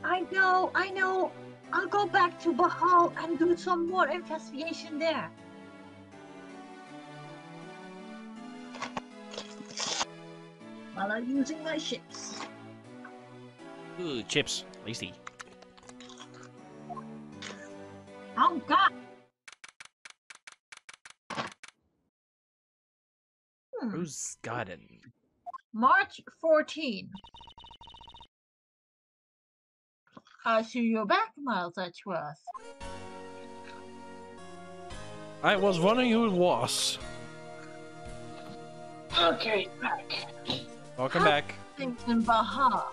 I know. I'll go back to Bahal and do some more investigation there. While I'm using my ships. ooh, chips, tasty. Oh God! Who's got it? March 14. I see you back, Miles Edgeworth. I was wondering who it was. Okay, back. Welcome back. Things in Baja.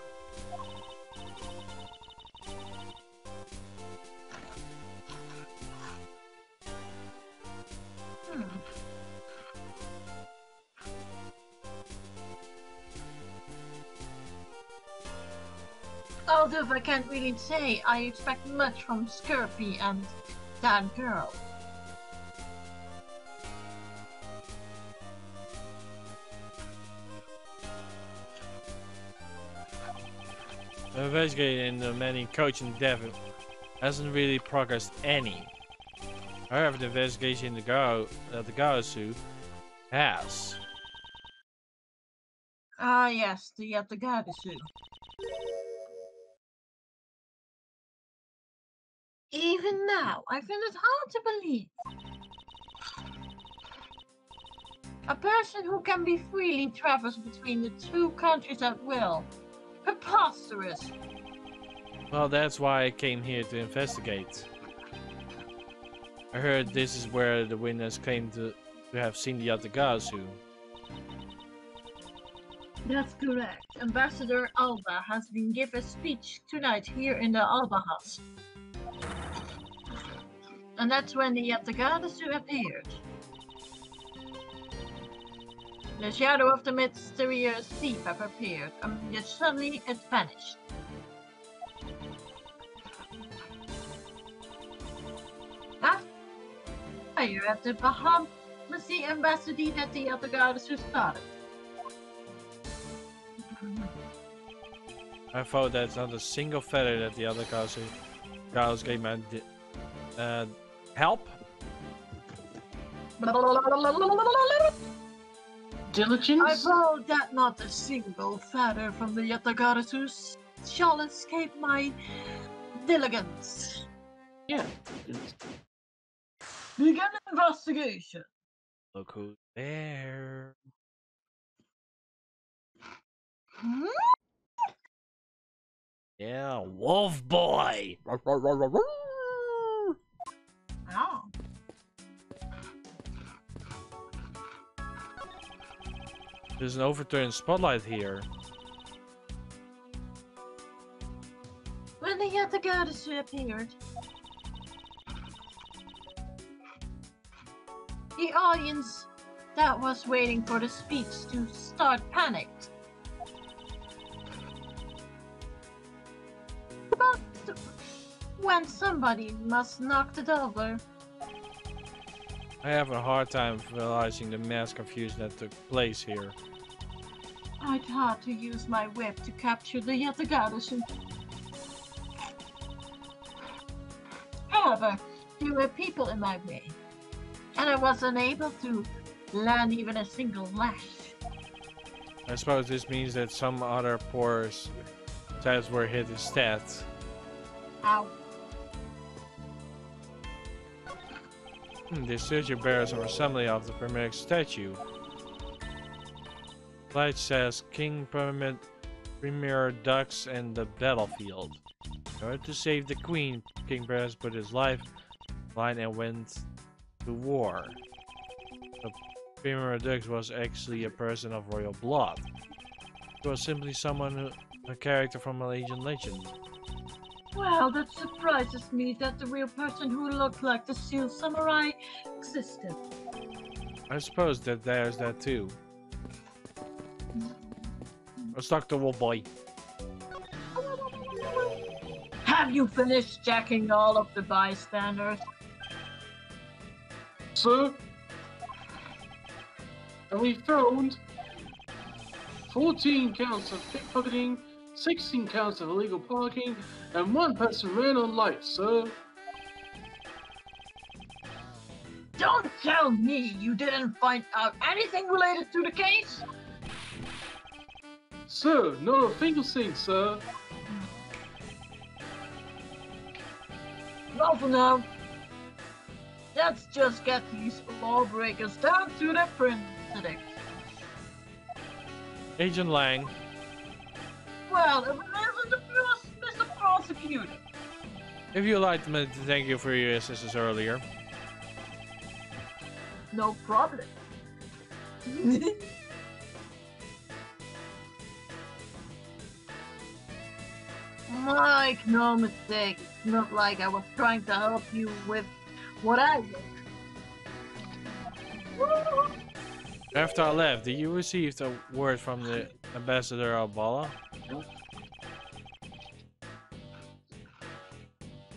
Although I can't really say I expect much from Scurpy and that girl. Investigating the many coaching dev hasn't really progressed any. However, the investigation in the Yatagarasu has. Ah yes, the Yatagarasu. Even now, I find it hard to believe. A person who can be freely traverse between the two countries at will. Preposterous. Well, that's why I came here to investigate. I heard this is where the witness claimed to have seen the Yatagarasu. That's correct. Ambassador Alba has been given a speech tonight here in the Alba House. And that's when the Yatagarasu appeared. The shadow of the mysterious thief have appeared, and yet suddenly it vanished. Fire at the Bahamasi embassy that the Yatagarasu started. I thought that's not a single feather that the other girls gave man help. Diligence? I vow that not a single feather from the Yatagarasu shall escape my diligence. Yeah. Begin investigation. Look who's there. Hmm? Yeah, Wolf Boy! Oh. There's an overturned spotlight here. When the Yatagarasu appeared, the audience that was waiting for the speech to start panicked. But when somebody must knock it over. I have a hard time realizing the mass confusion that took place here. I thought to use my whip to capture the Yatagarasu. However, there were people in my way, and I was unable to land even a single lash. I suppose this means that some other poor types were hit instead. Ow. The statue bears a assembly of the Pyramid statue. Light says King Pyramid Premier Ducks and the battlefield. In order to save the Queen, King Pyramid put his life line and went to war. The Premier Ducks was actually a person of royal blood. He was simply a character from a Asian legend. Well, that surprises me that the real person who looked like the Seal Samurai existed. I suppose that there's that too. Let's talk to Wolf Boy. Have you finished checking all of the bystanders? Sir? And we found 14 counts of pickpocketing, 16 counts of illegal parking, and 1 person ran on lights, sir. Don't tell me you didn't find out anything related to the case? Sir, not a single thing, sir. Well, for now, let's just get these lawbreakers down to the printing. Agent Lang. Well, it wasn't the first Mr. Prosecutor. If you'd like me to thank you for your assistance earlier. No problem. Mike, no mistake. It's not like I was trying to help you with what I did. After I left, did you receive a word from the Ambassador Albala?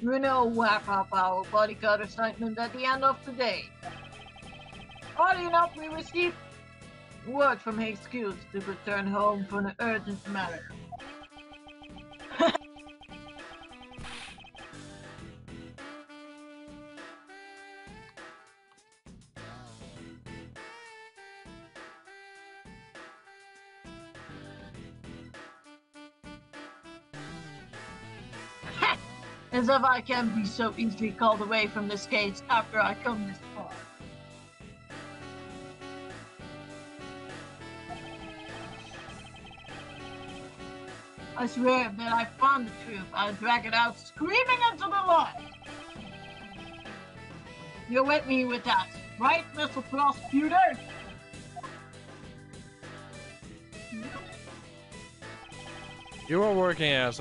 You know, wrap up our bodyguard assignment at the end of the day. Oddly enough, we received word from HQ to return home for an urgent matter. As if I can be so easily called away from this case after I come this far. I swear that I found the truth, I'll drag it out screaming into the light. You're with me with that, right, Mr. Prosecutor? You were working as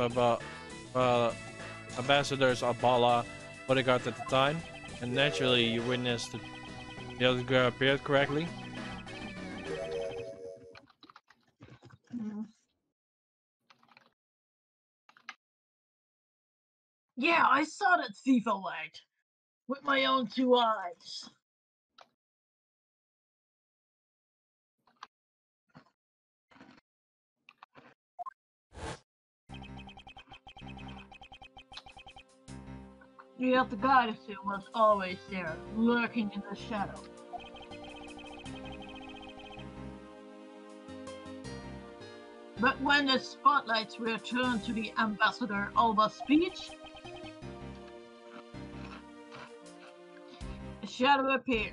Ambassador's Abala bodyguard at the time, and naturally you witnessed the other girl appeared correctly. Yeah, I saw that FIFA light with my own 2 eyes. Yeah, the Yatagarasu was always there, lurking in the shadow. But when the spotlights were turned to the Ambassador Alba's speech, a shadow appeared.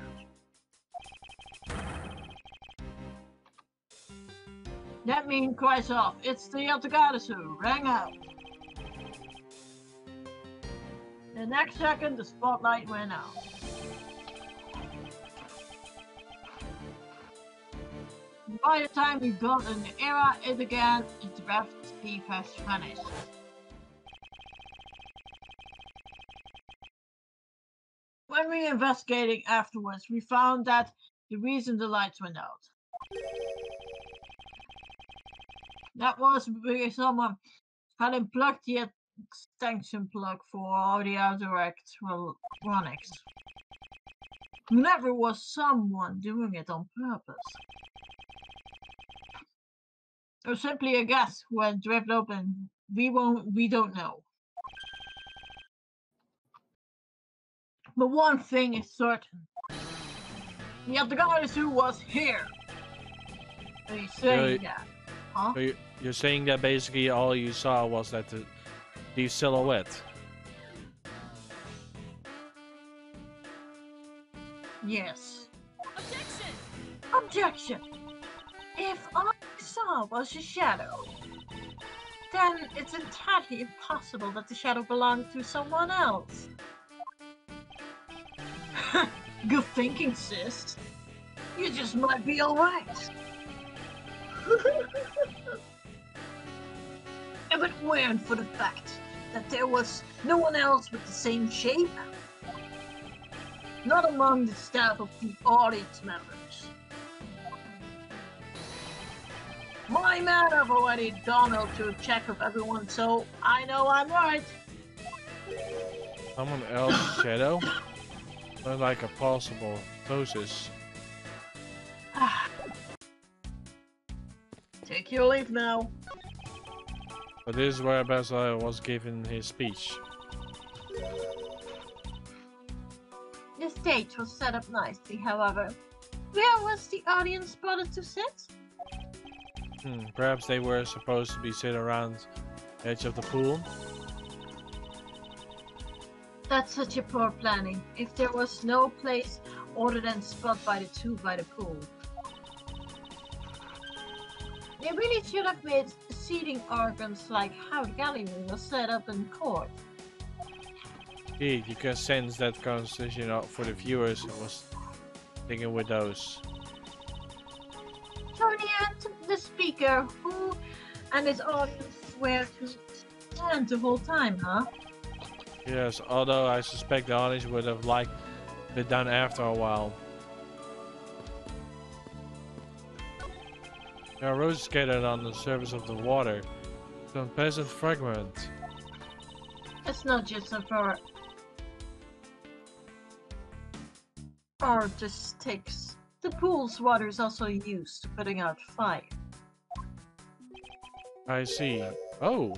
That mean cries off, it's the Yatagarasu, rang out. The next second, the spotlight went out. By the time we got in the era, it began, its breath speed has vanished. When we investigated afterwards, we found that the reason the lights went out. That was because someone had unplugged the extension plug for audio direct electronics. Never was someone doing it on purpose. Or simply a guest who had driven open. We don't know. But one thing is certain. Yatagarasu was here. Are you saying that? Huh? So you're saying that basically all you saw was that the silhouette. Yes. Objection! Objection. If all I saw was a shadow, then it's entirely impossible that the shadow belonged to someone else. Good thinking, sis. You just might be alright. If it weren't for the fact that there was no one else with the same shape, not among the staff of the audience members. My men have already gone out to check with everyone, so I know I'm right. Someone else's shadow? Not like a possible ptosis. Take your leave now. But this is where Basil was given his speech. The stage was set up nicely, however. Where was the audience spotted to sit? Perhaps they were supposed to be sitting around the edge of the pool. That's such a poor planning. If there was no place other than spot by the two by the pool. They really should have made seating organs like how the gallery was set up in court. Indeed, you can sense that conversation for the viewers was thinking with those. So in the end, the speaker who and his audience were to stand the whole time, huh? Yes, although I suspect the audience would have liked it done after a while. There are roses scattered on the surface of the water. Some pleasant fragment. It's not just for artistics. The pool's water is also used to putting out fire. I see. Oh!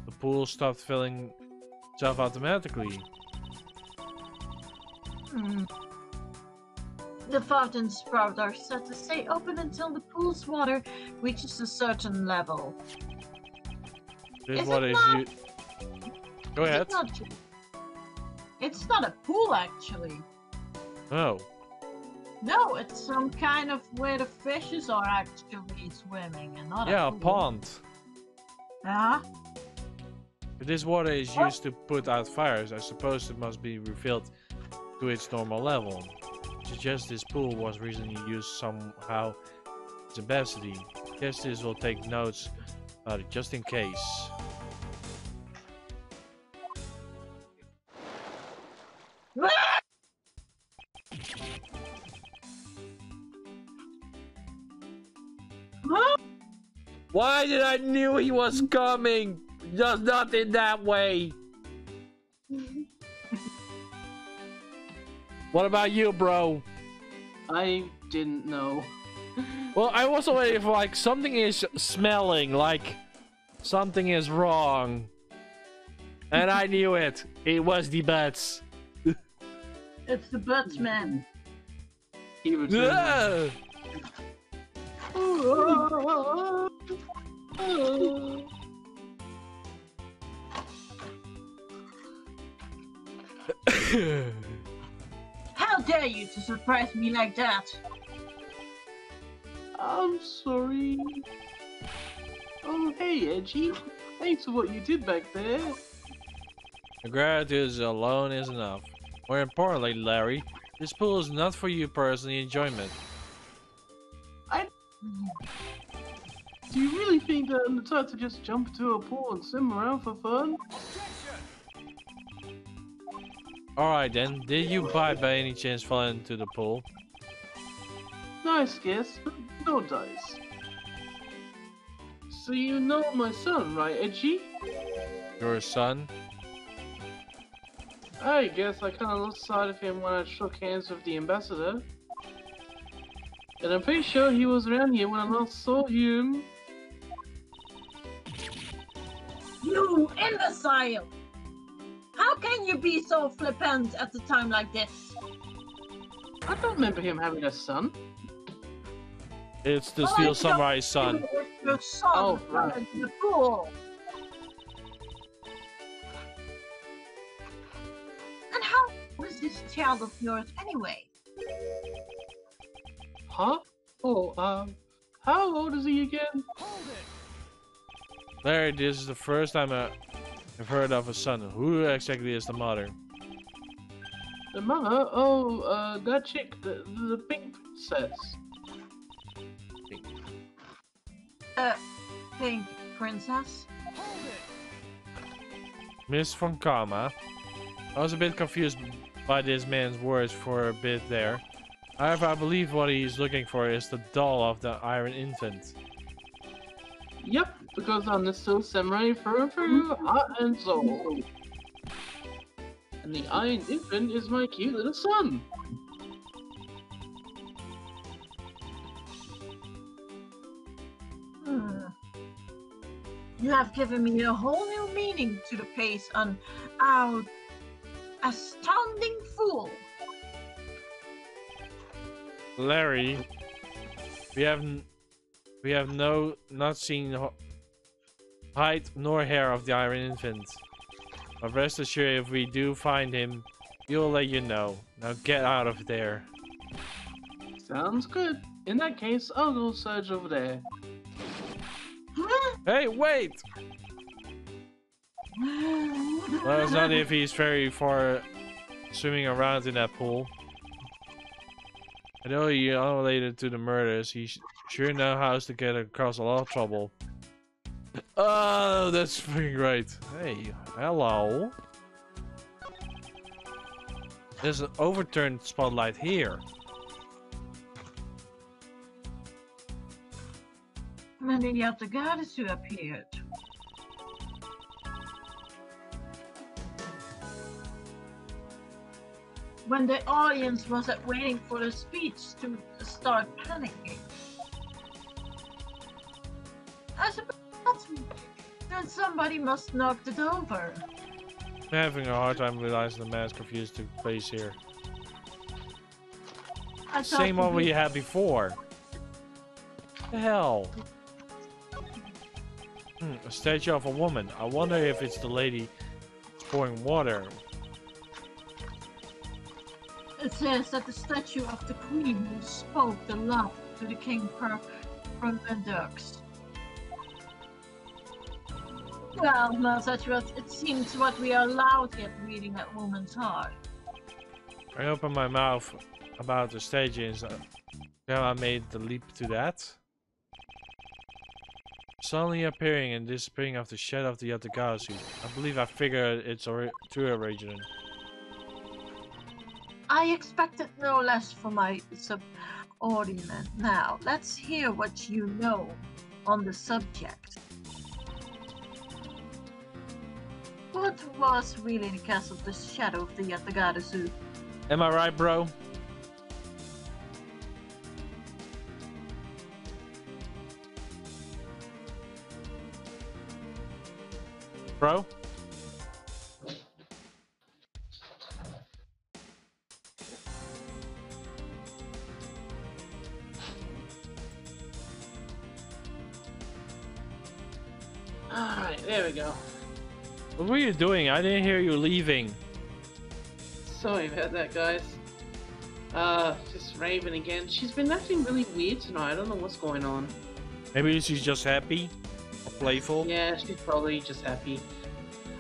The pool stopped filling itself automatically. The fountain sprouts are set to stay open until the pool's water reaches a certain level. This Is water it is not? you. Go ahead. It's not a pool, actually. Oh. No, it's some kind of where the fishes are actually swimming and not Yeah, a a pool. pond. Huh? If this water is used to put out fires, I suppose it must be refilled to its normal level. Suggest this pool was recently used somehow as a capacity. Guess this will take notes about it just in case. Why did I knew he was coming? Just not in that way. What about you, bro? I didn't know. Well, I was waiting for like something is smelling, like something is wrong. And I knew it. It was the butts. It's the butts, man. He returned. How dare you to surprise me like that? I'm sorry. Oh, hey, Edgy. Thanks for what you did back there. The gratitude alone is enough. More importantly, Larry, this pool is not for your personal enjoyment. Do you really think that I'm the type to just jump into a pool and swim around for fun? Alright then, did you by any chance fall into the pool? Nice guess, but no dice. So you know my son, right, Edgy? Your son? I guess I kinda lost sight of him when I shook hands with the ambassador. And I'm pretty sure he was around here when I last saw him. You imbecile! How can you be so flippant at a time like this? I don't remember him having a son. It's the Well, Steel I don't Samurai's son. know if your son Oh, fell right. into the pool. And how was this child of yours anyway? Huh? Oh, how old is he again? Larry, this is the first time I've heard of a son. Who exactly is the mother? The mother? Oh, that chick, the pink princess. Pink princess? Miss von Karma. I was a bit confused by this man's words for a bit there. However, I believe what he's looking for is the doll of the Iron Infant. Yep, because I'm the Steel Samurai through and through, heart and soul. And the Iron Infant is my cute little son. You have given me a whole new meaning to the place on our astounding fool. Larry, we have not seen height nor hair of the Iron Infant. But rest assured, if we do find him, we'll let you know. Now get out of there. Sounds good. In that case, I'll go search over there. Hey, wait! Well, it's not if he's very far swimming around in that pool. I know you're unrelated to the murders. He sure knows how to get across a lot of trouble. Oh, that's freaking great. Hey, hello. There's an overturned spotlight here. When the Yatagarasu appeared. When the audience was waiting for the speech to start panicking. I suppose that somebody must knock it over. I'm having a hard time realizing the man's confused took place here. Same one we had before. The hell? A statue of a woman. I wonder if it's the lady pouring water. It says that the statue of the queen who spoke the love to the king from the ducks. Well, no such was. It seems what we are allowed yet reading that woman's heart. I opened my mouth about the stagings. Now I made the leap to that. Suddenly appearing and disappearing of the shadow of the Yatagarasu. I believe I figured it's true origin. I expected no less from my subordinate. Now, let's hear what you know on the subject. What was really the cause of the shadow of the Yatagarasu? Am I right, bro? Bro? Alright, there we go. What were you doing? I didn't hear you leaving. Sorry about that, guys. Just Raven again. She's been acting really weird tonight. I don't know what's going on. Maybe she's just happy. Or playful. Yeah, she's probably just happy.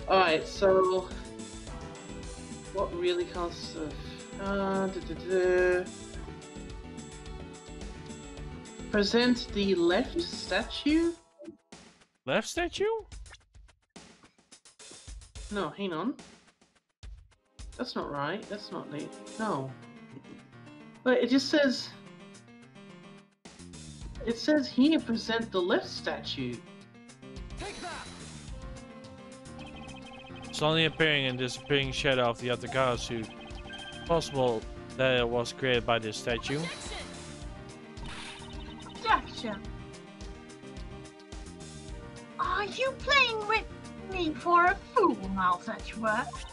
Alright, so what really costs of present the left statue? Left statue? No, hang on. That's not right. That's not the no. But it just says it says here present the left statue. Take that. It's only appearing and disappearing shadow of the Yatagarasu. Possible that it was created by this statue. Objection. Are you playing with me for a fool, Mouse Edgeworth?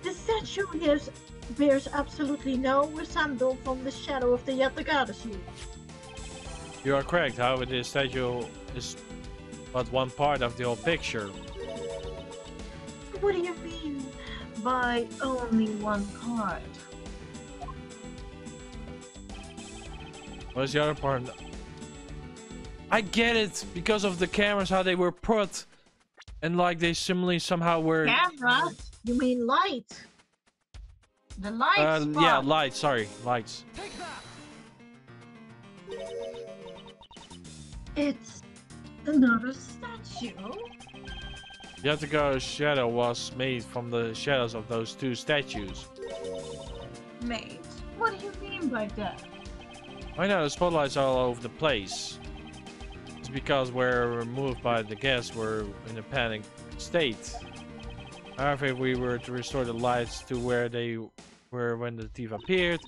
The statue bears absolutely no resemblance from the shadow of the Yatagarasu. You are correct, however this statue is but one part of the whole picture. What do you mean by only one part? What is the other part? I get it! Because of the cameras, how they were put. And like they similarly somehow were... Camera? You mean light? The lights? yeah, lights, sorry, lights. Take that. It's another statue? Yatagara's shadow was made from the shadows of those two statues. Mate, what do you mean by that? Right now the spotlights are all over the place. It's because we're removed by the guests, we're in a panic state. However, if we were to restore the lights to where they were when the thief appeared,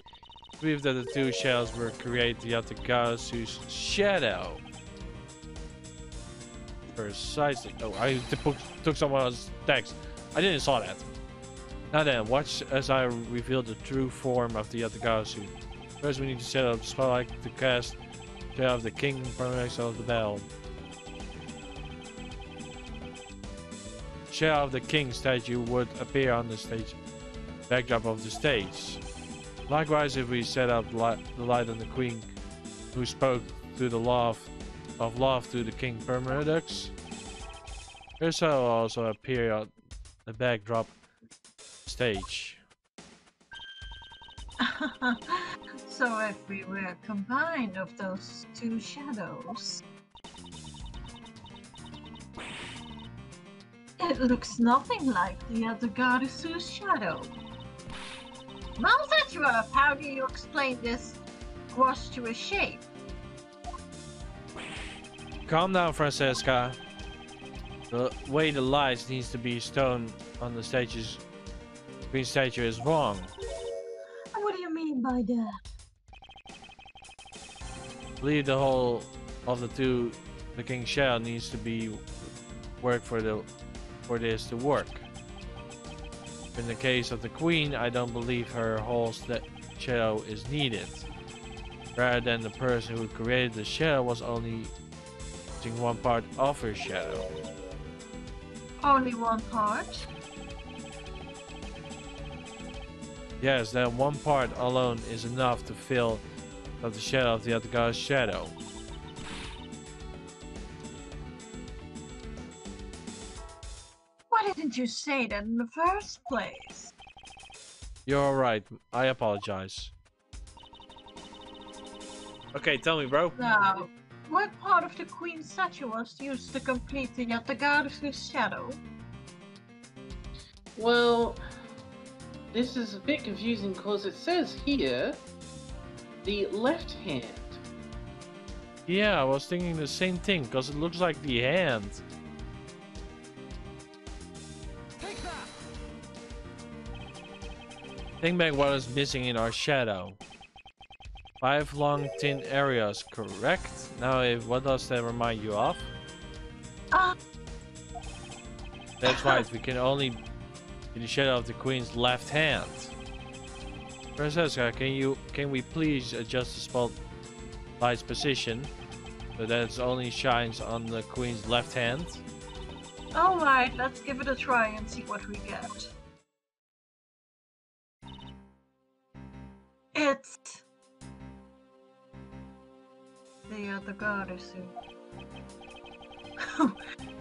I believe that the two shadows will create the Yatagarasu's shadow. Precisely. Oh, I took someone else's text. I didn't saw that. Now then, watch as I reveal the true form of the Yatagarasu. First, we need to set up the spotlight to cast Shadow of the King next of the bell. Shadow of the King statue would appear on the stage backdrop of the stage. Likewise, if we set up the light on the Queen who spoke to the law of love to the King Permanedux, her shadow will also appear on the backdrop stage. So if we were combined of those two shadows, it looks nothing like the other Goddess's shadow. Mouse Edgeworth, how do you explain this wash to a shape? Calm down, Francesca. The way the lights needs to be stoned on the Queen statue is wrong. What do you mean by that? I believe the whole of the King shadow needs to be worked for this to work. In the case of the Queen, I don't believe her whole shadow is needed. Rather than the person who created the shadow was only using one part of her shadow. Only one part? Yes, that one part alone is enough to fill up the shadow of the other guy's shadow. Why didn't you say that in the first place? You're alright, I apologize. Okay, tell me, bro. Now, what part of the Queen's statue was used to complete the Yatagara's shadow? Well, this is a bit confusing because it says here the left hand. Yeah, I was thinking the same thing, because it looks like the hand. Take that. Think back what is missing in our shadow. 5 long thin areas, correct? Now, what does that remind you of? That's right, we can only see the shadow of the Queen's left hand. Francesca, can we please adjust the spotlight's position? but that it only shines on the queen's left hand. Alright, let's give it a try and see what we get. It's the Yatagarasu.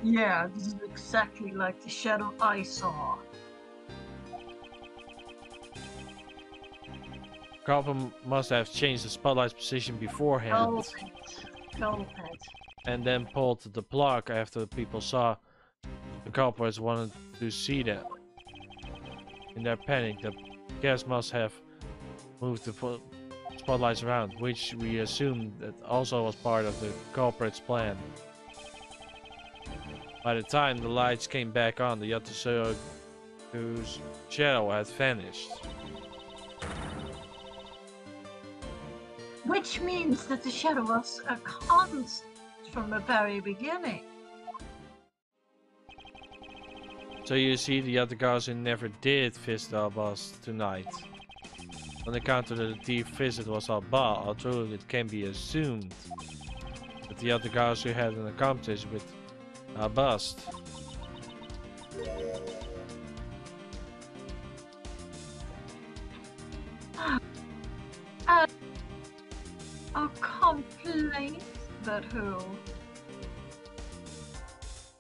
Yeah, this is exactly like the shadow I saw. Goblin must have changed the spotlight's position beforehand, Help it. and then pulled the plug after people saw the culprits wanted to see them. In their panic, the guests must have moved the spotlights around, which we assumed that also was part of the culprit's plan. By the time the lights came back on, the Yatagara's shadow had vanished. Which means that the shadow was a constant from the very beginning. So you see, the Yatagarasu never did visit our boss tonight. On account of the thief visit was our boss, although it can be assumed that the Yatagarasu had an accomplice with our bust. A complaint? But who?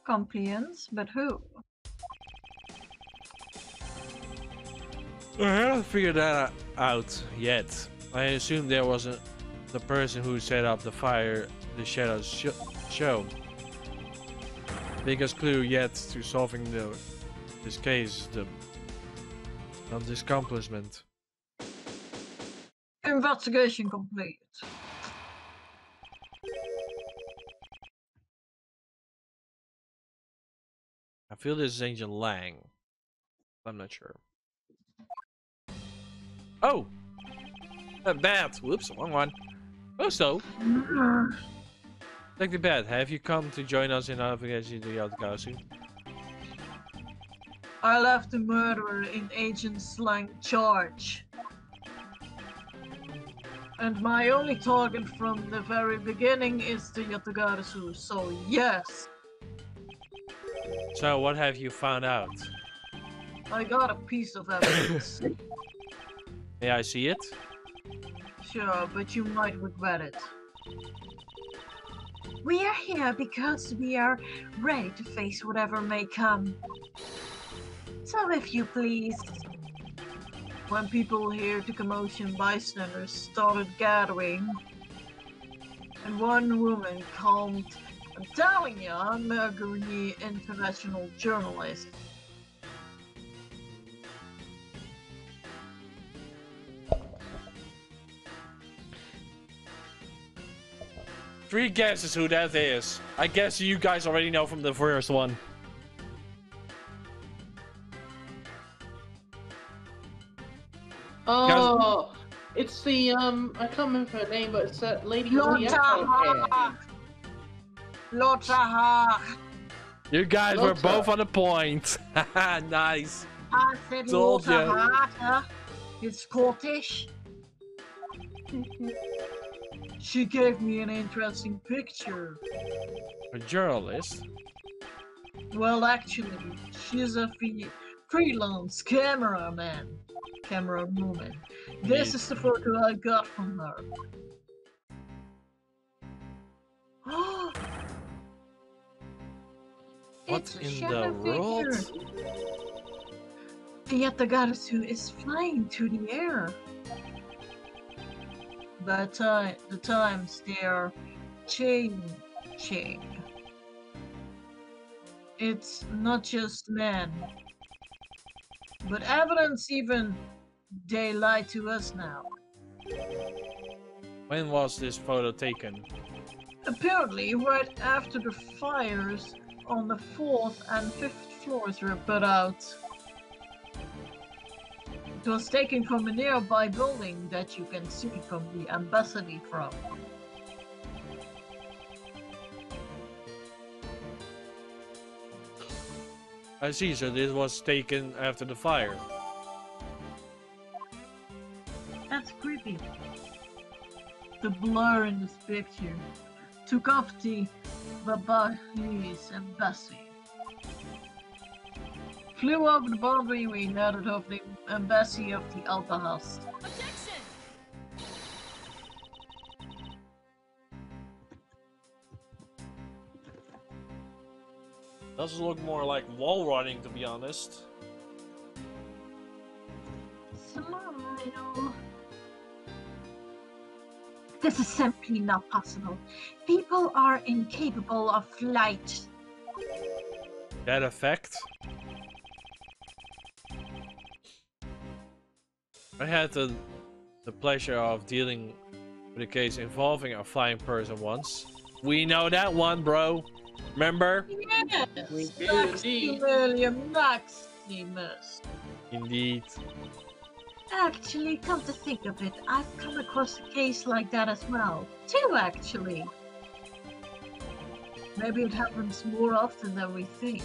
Compliance? But who? I haven't figured that out yet. I assume there wasn't the person who set up the fire, the Shadows show. Biggest clue yet to solving this case is of this accomplishment. Investigation complete. I feel this is Agent Lang. I'm not sure. Oh! Bad! Whoops, wrong one. Oh, so. Take the bad. Have you come to join us in navigating the Yatagarasu? I left the murderer in Agent Slang charge. And my only target from the very beginning is the Yatagarasu, so yes. So, what have you found out? I got a piece of evidence. May I see it? Sure, but you might regret it. We are here because we are ready to face whatever may come. So if you please. When people heard the commotion, bystanders started gathering. And one woman called, I'm telling you, I'm a green international journalist. Three guesses who that is. I guess you guys already know from the first one. Oh, it's the I can't remember her name, but it's that lady with the Lotta! Lotta! You guys were Lotta. both on the point. Nice. I said Told ya. Lotta. It's Scottish. She gave me an interesting picture. A journalist? Well, actually, she's a freelance camerawoman. This is the photo I got from her. What It's a in shadow the world? figure. The Yatagarasu is flying through the air. But the times they are changing. It's not just men, but evidence even they lie to us now. When was this photo taken? Apparently, right after the fires on the 4th and 5th floors were put out. It was taken from a nearby building that you can see from the embassy from. I see, so this was taken after the fire. That's creepy. The blur in this picture. took off the Babahis embassy. Flew over the boundary, we landed off the embassy of the Alpahas. Objection! Does look more like wall running, to be honest. Smile. This is simply not possible. People are incapable of flight. That effect? I had the pleasure of dealing with a case involving a flying person once. We know that one, bro. Remember? Yes, We do indeed. Maximilian Maximus. Indeed. Actually, come to think of it, I've come across a case like that as well. Two, actually. Maybe it happens more often than we think.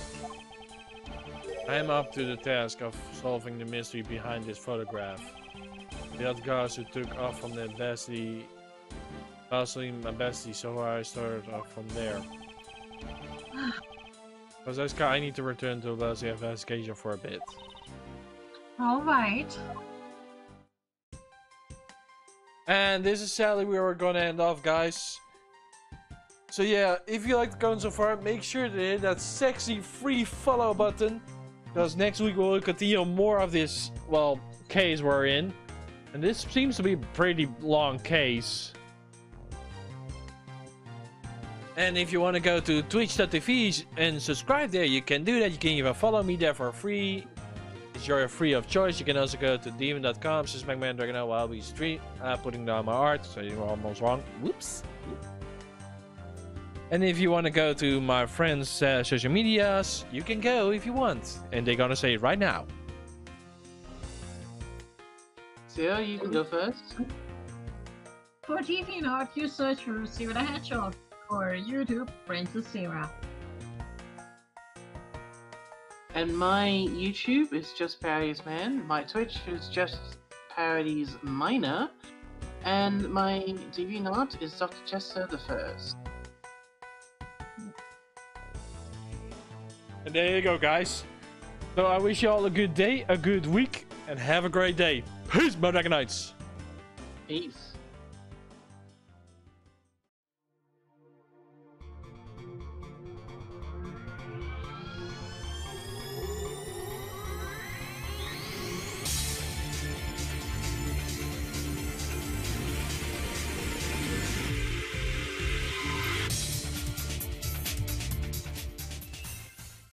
I'm up to the task of solving the mystery behind this photograph. The Yatagarasu took off from the embassy, so I started off from there. Because I need to return to the investigation for a bit. Alright. And this is sadly where we're gonna end off, guys. So yeah, if you liked the content so far, make sure to hit that sexy free follow button. Because next week we'll continue more of this, well, case we're in. And this seems to be a pretty long case. And if you want to go to twitch.tv and subscribe there, you can do that. You can even follow me there for free. It's your free of choice. You can also go to demon.com/MegaDragonoid while we stream, putting down my art. So you were almost wrong. Whoops. And if you want to go to my friends' social medias, you can go if you want. And they're gonna say it right now. Sarah, you can go first. For TV and art, you search for Sarah the Hedgehog. Or YouTube, Princess Sarah. And my YouTube is just Parodies Man. My Twitch is just Parodies Minor. And my DeviantArt is Dr. Chester the First. And there you go, guys. So I wish you all a good day, a good week, and have a great day. Peace, MegaDragonoids. Peace.